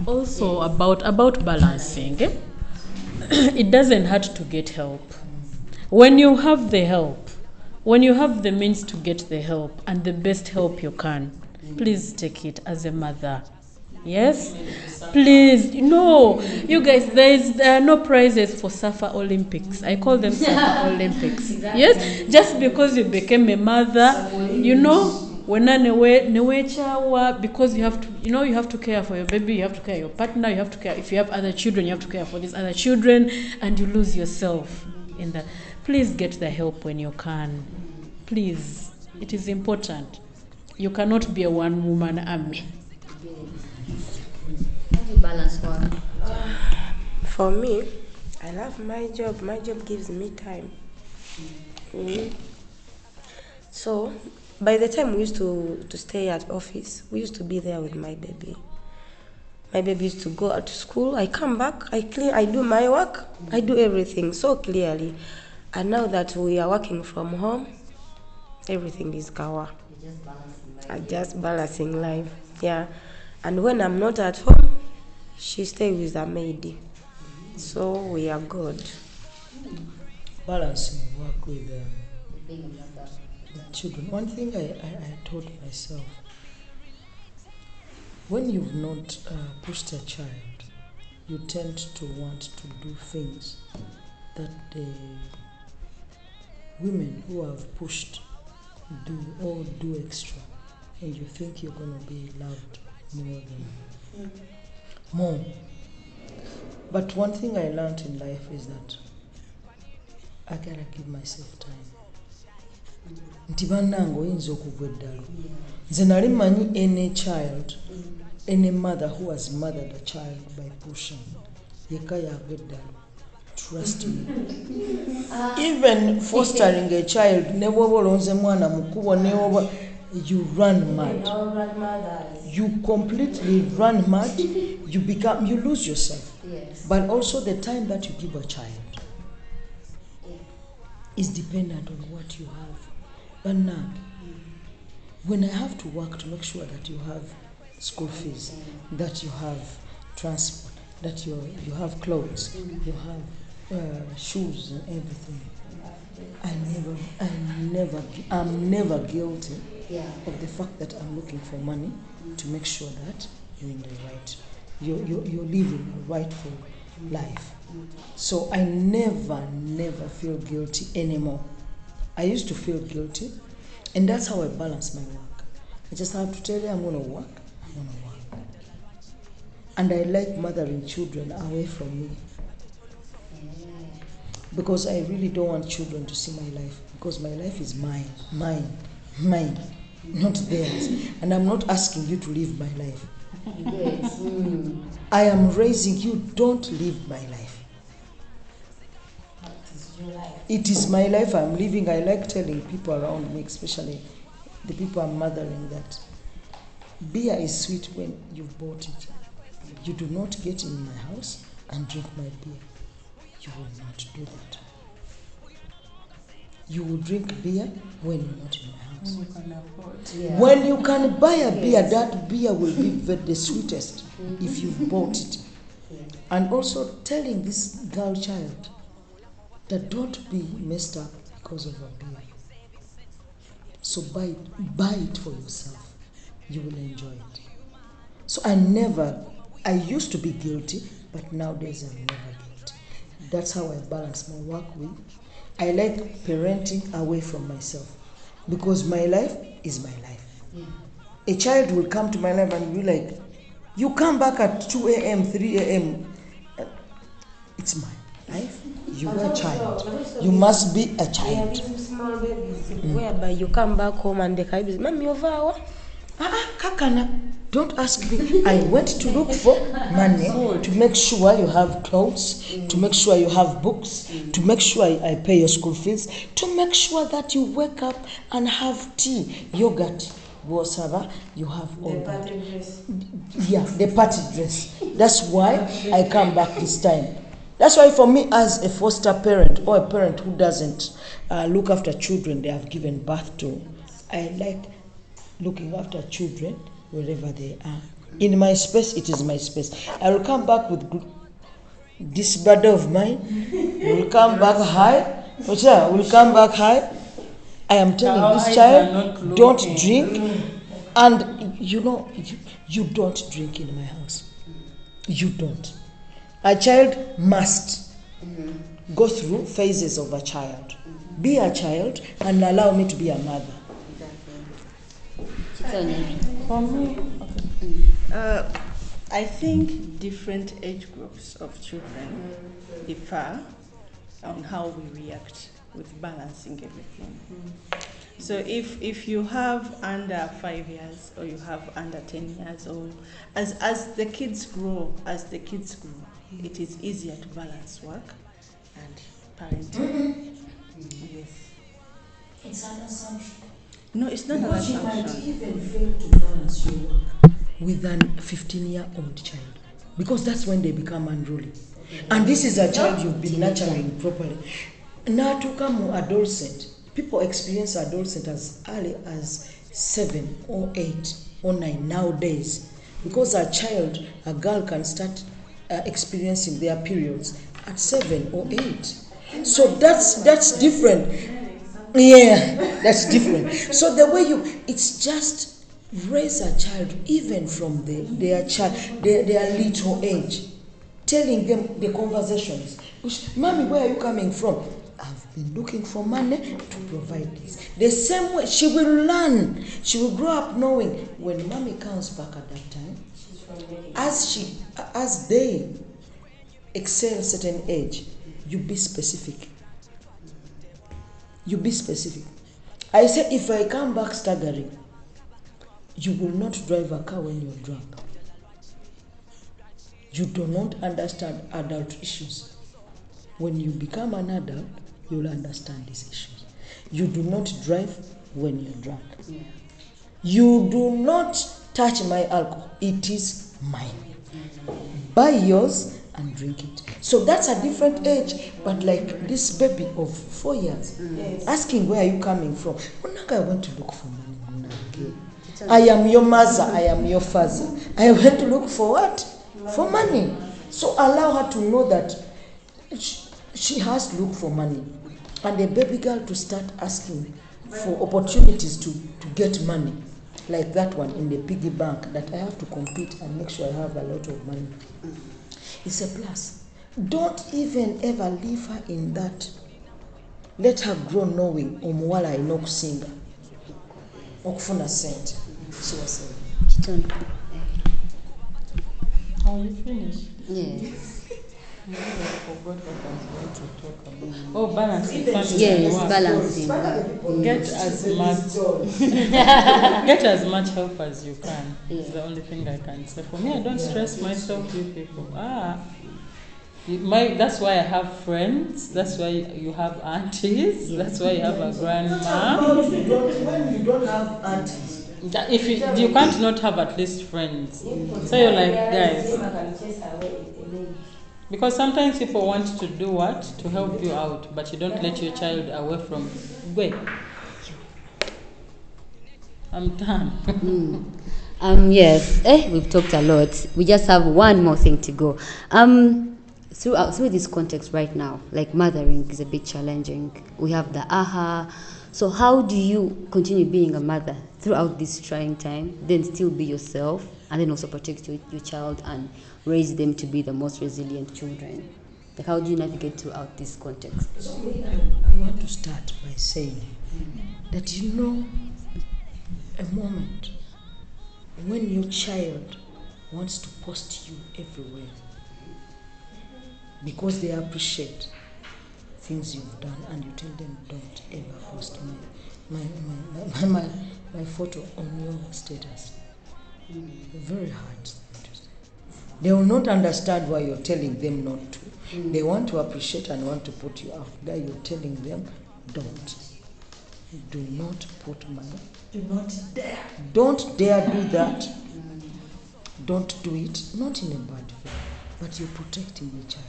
S3: Also about balancing, it doesn't hurt to get help. When you have the help, when you have the means to get the help and the best help you can, please take it as a mother. Yes? Please. No. You guys, there are no prizes for Safa Olympics. I call them Safa Olympics. Exactly. Yes? Just because you became a mother, because you have to care for your baby, you have to care your partner, you have to care, if you have other children, you have to care for these other children, and you lose yourself in that. Please get the help when you can. Please. It is important. You cannot be a one-woman army.
S2: How do you balance one?
S5: For me, I love my job. My job gives me time. So, by the time we used to stay at office, we used to be there with my baby. My baby used to go out to school. I come back, I clean, I do my work, I do everything so clearly. And now that we are working from home, everything is kawa. I'm just balancing life. Yeah. And when I'm not at home, she stays with the maid. So we are good.
S4: Balancing work with children. One thing I taught myself, when you've not pushed a child, you tend to want to do things that the women who have pushed do extra, and you think you're going to be loved more. But one thing I learned in life is that I gotta give myself time. Nti bannange oyinza okugwa eddalo. Nze nali manyi any mother who has mothered a child by pushing yekka yagwa eddalo. Trust me. Even fostering a child, ne bwoba olonze mwana mukubo ne bwoba, you run mad. You completely run mad. You lose yourself.
S2: Yes.
S4: But also the time that you give a child is dependent on what you have. But now, when I have to work to make sure that you have school fees, that you have transport, that you have clothes, you have shoes and everything, I'm never guilty of the fact that I'm looking for money to make sure that you're in the right, you're living a rightful life. So I never feel guilty anymore. I used to feel guilty, and that's how I balance my work. I just have to tell you I'm going to work. And I like mothering children away from me, because I really don't want children to see my life, because my life is mine, not theirs. And I'm not asking you to live my life.
S2: Yes.
S4: I am raising you, don't live my life. It is my life I'm living. I like telling people around me, especially the people I'm mothering, that beer is sweet when you've bought it. You do not get in my house and drink my beer. You will not do that. You will drink beer when you're not in my house.
S3: You can afford.
S2: Yeah.
S4: When you can buy a beer, that beer will be the sweetest if you've bought it. And also telling this girl child that don't be messed up because of a beer. So buy it for yourself. You will enjoy it. So I used to be guilty, but nowadays I'm never guilty. That's how I balance my work with. I like parenting away from myself, because my life is my life. A child will come to my life and be like, you come back at 2 a.m., 3 a.m. It's my life. You are a child. You must be a child.
S5: Small babies, whereby you come back home and the baby says, Mami, over.
S4: Kakana, don't ask me. I went to look for money to make sure you have clothes, to make sure you have books, to make sure I pay your school fees, to make sure that you wake up and have tea, yogurt, wasaba, you have all that. Yeah, the party dress. That's why I come back this time. That's why for me, as a foster parent or a parent who doesn't look after children they have given birth to, I like looking after children wherever they are. In my space, it is my space. I will come back with this brother of mine. Will come back high. Will come back high. I am telling this child, don't drink. And you don't drink in my house. You don't. A child must go through phases of a child. Be a child and allow me to be a mother.
S3: For me,
S6: I think different age groups of children differ on how we react with balancing everything. So if you have under 5 years or you have under 10 years, or as the kids grow, it is easier to balance work and parenting. Yes.
S4: It's an assumption.
S6: No, it's not an
S4: Because you might
S6: assumption.
S4: even fail to balance your work with an 15-year-old child. Because that's when they become unruly. And this is a child you've been nurturing properly. Now to come adolescent, people experience adolescent as early as 7 or 8 or 9 nowadays. Because a girl can start experiencing their periods at 7 or 8. So that's different. Yeah, that's different. So the way it's just raise a child even from their little age, telling them the conversations. Mommy, where are you coming from? I've been looking for money to provide this. The same way she will learn. She will grow up knowing when mommy comes back at that time, as they excel a certain age, you be specific. You be specific. I say, if I come back staggering, you will not drive a car when you're drunk. You do not understand adult issues. When you become an adult, you'll understand these issues. You do not drive when you're drunk. Yeah. You do not touch my alcohol. It is mine. Buy yours and drink it. So that's a different age. But like this baby of 4 years, asking where are you coming from? I went to look for money. I am your mother. I am your father. I went to look for what? For money. So allow her to know that she has to look for money. And the baby girl to start asking for opportunities to get money. Like that one in the piggy bank, that I have to compete and make sure I have a lot of money. It's a plus. Don't even ever leave her in that. Let her grow knowing omuwala ino kusinga okufuna sente. She was saying.
S3: Are you finished?
S2: Yes.
S3: I forgot what I was going to talk about. Oh, balancing family
S2: Yes,
S3: and work.
S2: balancing.
S3: Get as much help as you can. It's the only thing I can say. For me, I don't stress myself with people. That's why I have friends. That's why you have aunties. That's why you have a grandma.
S4: When you don't have aunties,
S3: If you can't not have at least friends. So you're like, guys. Because sometimes people want to do what? To help you out, but you don't let your child away from where. I'm done.
S2: Yes. We've talked a lot. We just have one more thing to go. Through this context right now, like mothering is a bit challenging. We have the aha. So how do you continue being a mother throughout this trying time, then still be yourself, and then also protect your child and raise them to be the most resilient children? Like, how do you navigate throughout this context?
S4: so I want to start by saying that a moment when your child wants to post you everywhere because they appreciate things you've done, and you tell them don't ever post my photo on your status. Very hard. They will not understand why you're telling them not to. They want to appreciate and want to put you out there. You're telling them don't. Do not put do not dare. Don't dare do that. Don't do it. Not in a bad way, but you're protecting your child.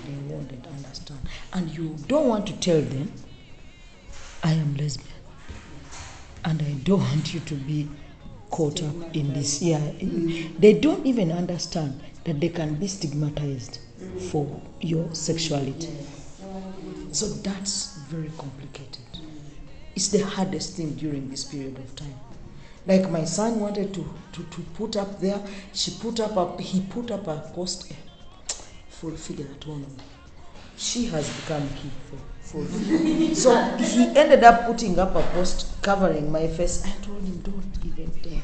S4: They won't understand. And you don't want to tell them, I am lesbian. And I don't want you to be caught up in this. They don't even understand that they can be stigmatized for your sexuality. So that's very complicated. It's the hardest thing during this period of time. Like my son wanted to put up there, he put up a post, full figure at one of them. She has become key for so he ended up putting up a post covering my face. I told him, don't even dare.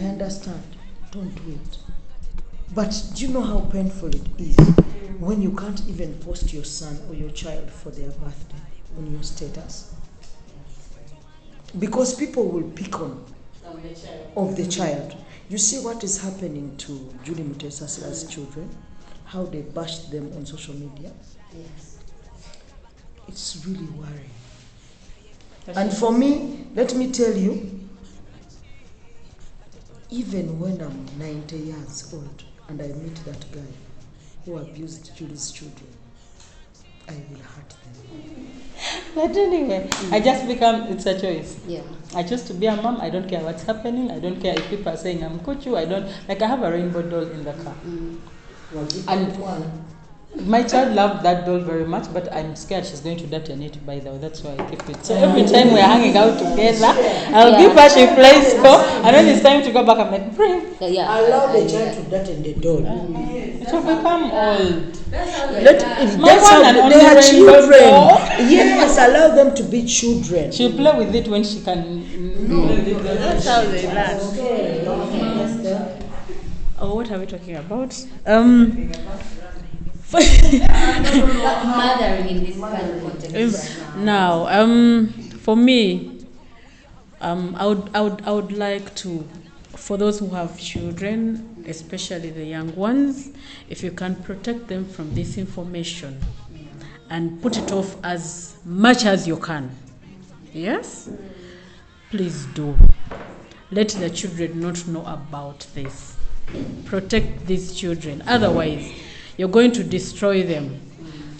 S4: I understand. Don't do it. But do you know how painful it is when you can't even post your son or your child for their birthday on your status? because people will pick on of the child. You see what is happening to Julie Mutesa's children, how they bashed them on social media.
S2: Yes.
S4: It's really worrying. And for me, let me tell you, even when I'm 90 years old and I meet that guy who abused Julie's children, I will hurt them.
S3: But anyway, I just become, it's a choice.
S2: Yeah.
S3: I choose to be a mom. I don't care what's happening. I don't care if people are saying I'm kuchu. I don't, like I have a rainbow doll in the car. And my child loved that doll very much, but I'm scared she's going to detonate it, by the way. That's why I keep it. So every time we're hanging out together, I'll give her, she plays for, and when it's time to go back, I'm like, bring.
S2: Yeah.
S4: Allow the child to detonate the doll.
S3: It will become old.
S4: They are children. Yes, allow them to be children.
S3: She'll play with it when she can.
S6: That's how they learn.
S3: Oh, what are we talking about?
S2: Mothering in this kind of context.
S3: Now, for me, I would like to, for those who have children, especially the young ones, if you can protect them from this information and put it off as much as you can. Yes? Please do. Let the children not know about this. Protect these children. Otherwise, you're going to destroy them.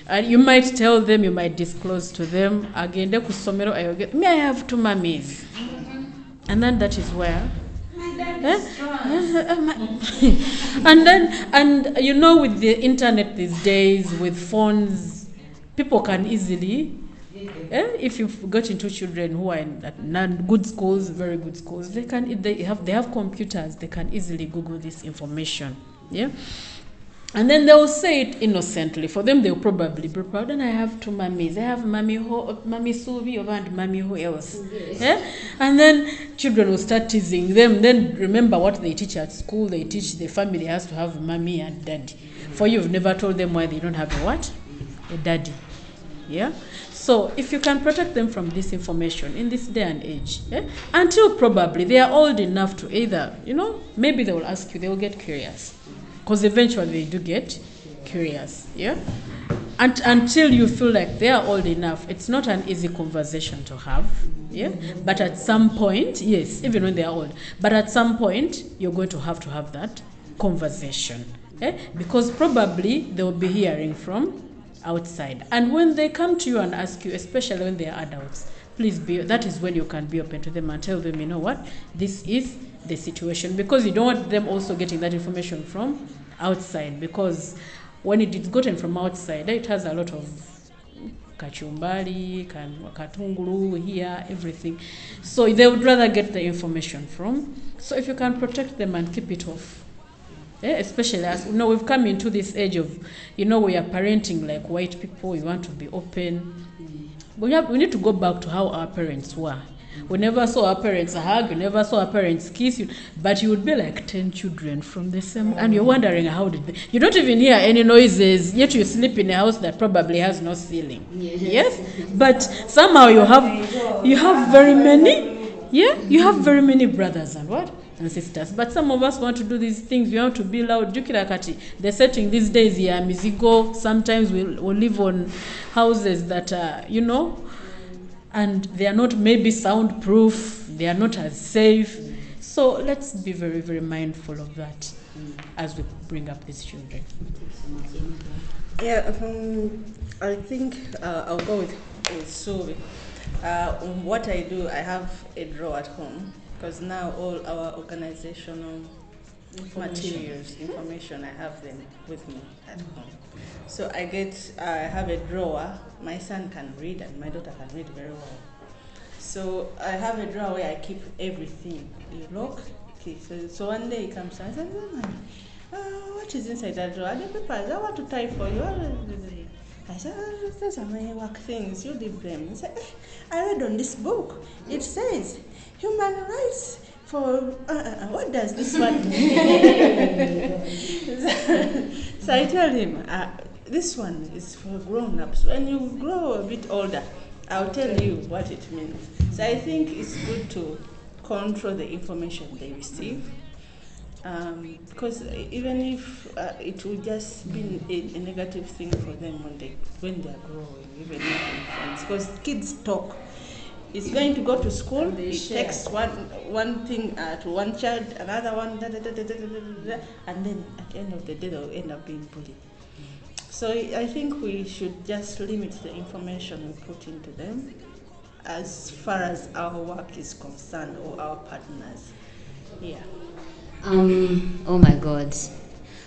S3: And you might tell them, you might disclose to them, again, me, I have two mummies. And then that is where. And you know, with the internet these days, with phones, people can easily, if you've got into children who are in good schools, very good schools, they have computers, they can easily Google this information. Yeah. And then they will say it innocently. For them, they will probably be proud. And I have two mummies. I have Mommy Suvi and Mommy who else. Yes. Yeah? And then children will start teasing them. Then remember what they teach at school. They teach the family has to have mommy and daddy. For you've never told them why they don't have a what? A daddy. Yeah? So if you can protect them from this information in this day and age, until probably they are old enough to either, maybe they will ask you, they will get curious. Because eventually they do get curious, yeah? And until you feel like they are old enough, it's not an easy conversation to have, yeah? But at some point, yes, even when they are old, but at some point, you're going to have that conversation, because probably they will be hearing from outside. And when they come to you and ask you, especially when they are adults, that is when you can be open to them and tell them, you know what, this is the situation, because you don't want them also getting that information from outside, because when it is gotten from outside, it has a lot of kachumbari, katunguru here, everything. So they would rather get the information from. So if you can protect them and keep it off, especially as we've come into this age of, we are parenting like white people. We want to be open. We need to go back to how our parents were. We never saw our parents hug, we never saw our parents kiss you, but you would be like 10 children from the same, and you're wondering how did they, you don't even hear any noises, yet you sleep in a house that probably has no ceiling. Yes? But somehow you have very many, you have very many brothers and sisters. But some of us want to do these things, we want to be loud. The setting these days, mizigo, sometimes we'll live on houses that are, and they are not maybe soundproof, they are not as safe. So let's be very, very mindful of that as we bring up these children.
S6: Yeah, I think I'll go with Suvi. What I do, I have a drawer at home, because now all our organizational materials, information, I have them with me at home. So I have a drawer. My son can read and my daughter can read very well. So I have a drawer where I keep everything. You look, okay. So one day he comes and says, what is inside that drawer? The papers, I want to type for you. I said, those are my work things, you leave them. He said, I read on this book. It says, human rights for, what does this one mean? So I tell him, this one is for grown-ups. When you grow a bit older, I'll tell you what it means. So I think it's good to control the information they receive. Because even if it will just be a negative thing for them when they are growing, even making friends, because kids talk. It's going to go to school. It takes one thing to one child, another one, and then at the end of the day, they'll end up being bullied. So I think we should just limit the information we put into them, as far as our work is concerned or our partners. Yeah.
S2: Oh my God.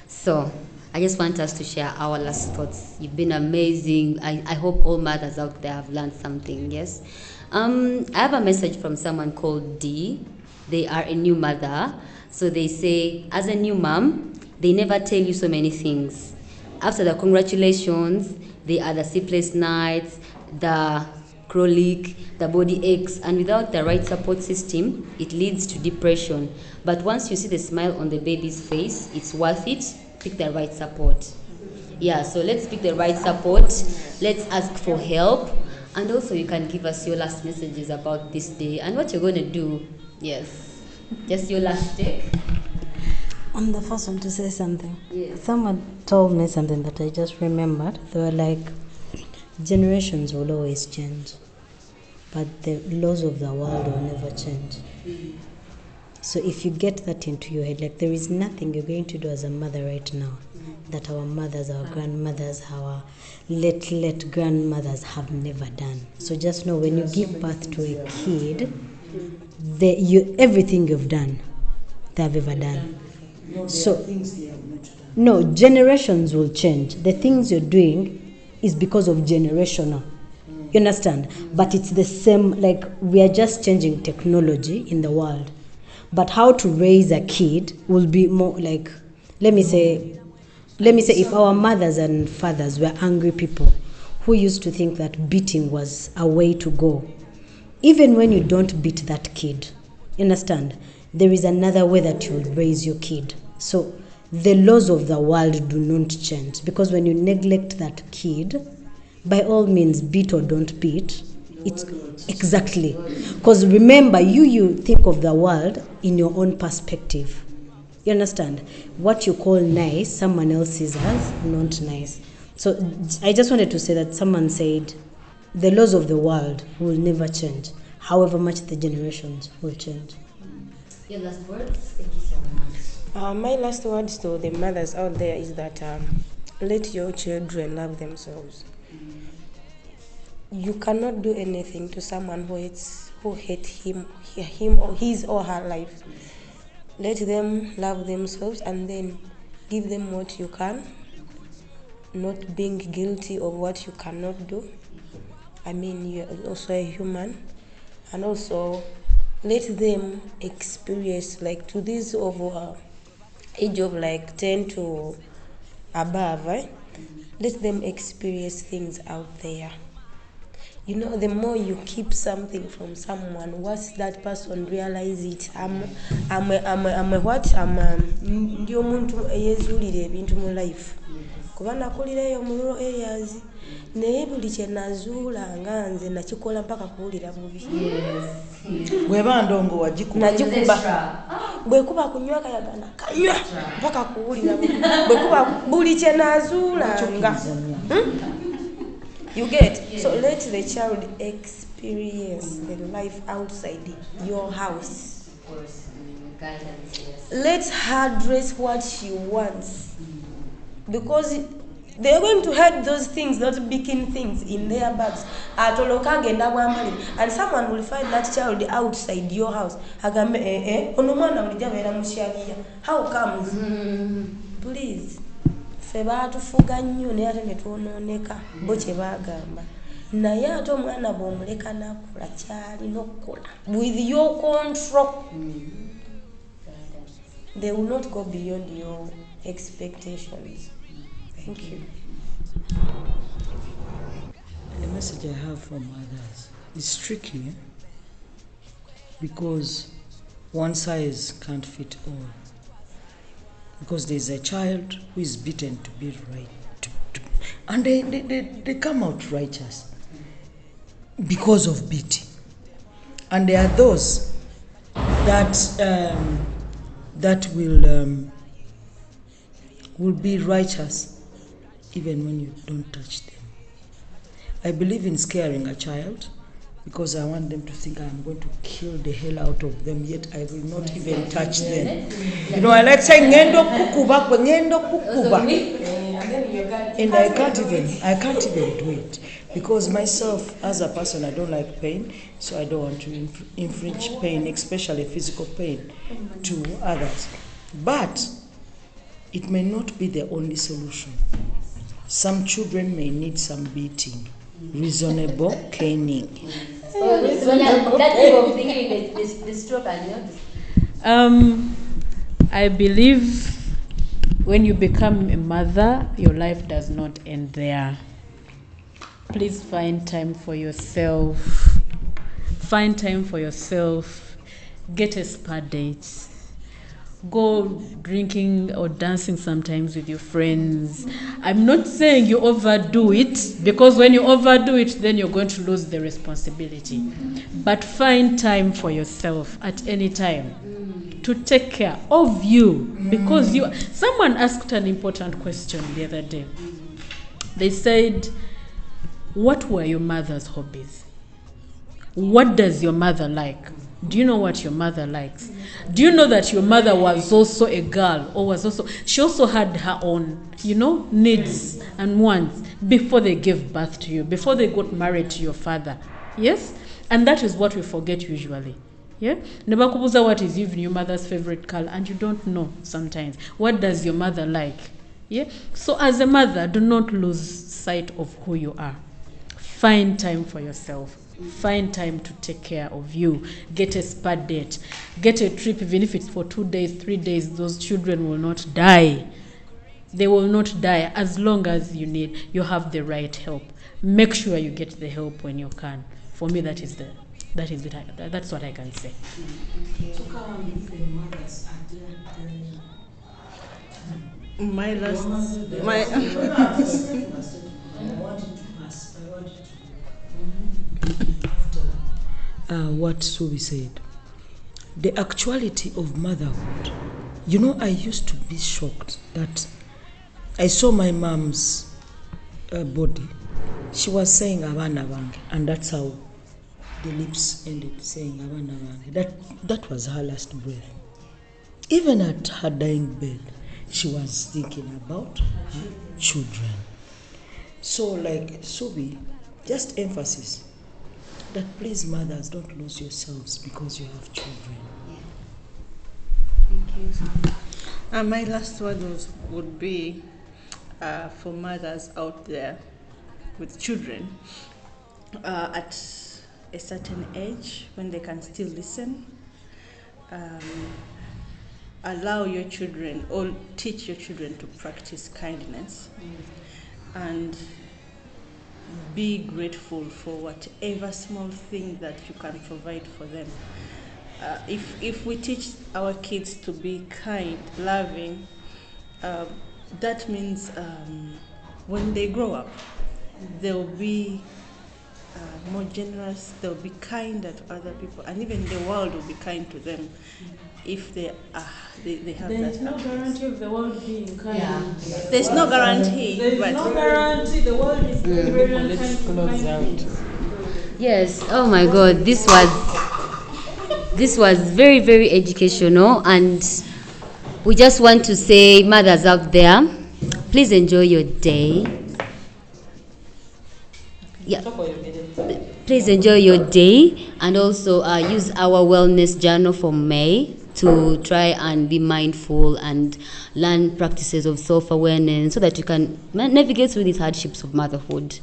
S2: So, I just want us to share our last thoughts. You've been amazing. I hope all mothers out there have learned something, yes? I have a message from someone called D. They are a new mother. So they say, as a new mom, they never tell you so many things. After the congratulations, they are the sleepless nights, the colic, the body aches, and without the right support system, it leads to depression. But once you see the smile on the baby's face, it's worth it. Pick the right support. Yeah, so let's pick the right support. Let's ask for help. And also you can give us your last messages about this day and what you're going to do. Yes. Just your last take.
S7: I'm the first one to say something.
S2: Yes.
S7: Someone told me something that I just remembered. They were like, generations will always change, but the laws of the world will never change. So if you get that into your head, like there is nothing you're going to do as a mother right now that our mothers, our grandmothers, our late grandmothers have never done. So just know when you give birth to a kid, everything you've done, they have ever done. So no, generations will change. The things you're doing is because of generational. You understand? But it's the same, like we are just changing technology in the world. But how to raise a kid will be more like, let me say if our mothers and fathers were angry people who used to think that beating was a way to go. Even when you don't beat that kid, you understand? There is another way that you will raise your kid. So the laws of the world do not change, because when you neglect that kid, by all means, beat or don't beat, it's exactly. Because remember, you think of the world in your own perspective. You understand? What you call nice, someone else sees as not nice. So I just wanted to say that someone said the laws of the world will never change, however much the generations will change.
S2: Your last words? Thank you so much.
S5: My last words to the mothers out there is that let your children love themselves. You cannot do anything to someone who hates him or his or her life. Let them love themselves and then give them what you can, not being guilty of what you cannot do. I mean, you're also a human. And also let them experience, like to this of age of like 10 to above, let them experience things out there. You know, the more you keep something from someone, once that person realize it, ndio muntu eyezuulira ebintu mu life. Kuba nakulireyo mu rural areas, naye buli kye nazuula nga nze nakikola mpaka kuwulira bubi.
S4: Bweba ndongo wagikuba.
S5: Bwekuba kunywa kayagana kanywa mpaka kuwulira bubi. Bwekuba buli kye nazuula nga. You get? Yeah. So let the child experience the life outside your house.
S2: Of course, guidance, yes.
S5: Let her dress what she wants. Because they're going to hide those things, those baking things in their bags. And someone will find that child outside your house. How comes? Please. Ffe baatufuga nnyo naye ate ne twonooneka bo kye baagamba. Naye ate omwana bw'omuleka n'akula ky'alina okukola with your control. They will not go beyond your expectations. Thank you.
S4: The message I have for mothers is tricky because one size can't fit all. Because there's a child who is beaten to be right, and they come out righteous. because of beating. And there are those that that will be righteous even when you don't touch them. I believe in scaring a child because I want them to think I'm going to kill the hell out of them, yet I will not even touch them. You know, I like saying ngendo kukuba, ngendo kukuba. And I can't even do it because myself as a person, I don't like pain, so I don't want to infringe pain, especially physical pain, to others. But it may not be the only solution. Some children may need some beating, reasonable caning.
S3: I believe when you become a mother, your life does not end there. Please find time for yourself. Find time for yourself. Get a spa date. Go drinking or dancing sometimes with your friends. I'm not saying you overdo it, because when you overdo it, then you're going to lose the responsibility. But find time for yourself at any time to take care of you, because you. Someone asked an important question the other day. They said, what were your mother's hobbies? What does your mother like? Do you know what your mother likes? Do you know that your mother was also a girl, or she also had her own, needs and wants before they gave birth to you, before they got married to your father? Yes? And that is what we forget usually. Yeah? Nebakubuza, what is even your mother's favorite color? And you don't know sometimes. What does your mother like? Yeah? So as a mother, do not lose sight of who you are. Find time for yourself. Find time to take care of you. Get a spa date. Get a trip, even if it's for 2 days, 3 days. Those children will not die. They will not die as long as you have the right help. Make sure you get the help when you can. For me, that's what I can say.
S4: What Subi said, the actuality of motherhood. I used to be shocked that I saw my mom's body. She was saying abana bange, and that's how the lips ended, saying abana bange. That was her last breath. Even at her dying bed, she was thinking about her children. So, like Subi, just emphasis that please, mothers, don't lose yourselves because you have children.
S6: Thank you. My last word would be for mothers out there with children at a certain age when they can still listen. Allow your children, or teach your children to practice kindness, and be grateful for whatever small thing that you can provide for them. If we teach our kids to be kind, loving, that means when they grow up, they'll be more generous, they'll be kinder to other people, and even the world will be kind to them if they have
S3: There's no guarantee of the world being kind.
S2: Yeah.
S6: There's no guarantee.
S3: There's no guarantee the world is very unkind.
S2: Yes. Oh my God. This was very, very educational, and we just want to say, mothers out there, please enjoy your day. Yeah. Please enjoy your day, and also use our wellness journal for May to try and be mindful and learn practices of self-awareness so that you can navigate through these hardships of motherhood.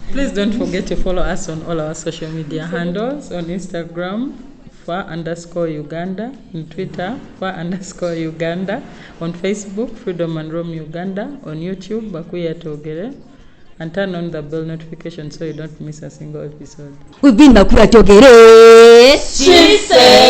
S3: Please don't forget to follow us on all our social media handles. On Instagram, _Uganda, on Twitter, _Uganda, on Facebook, Freedom and Rome Uganda, on YouTube, Bakuya Togere, and turn on the bell notification so you don't miss a single episode.
S2: We've been Bakuya Togere. She said.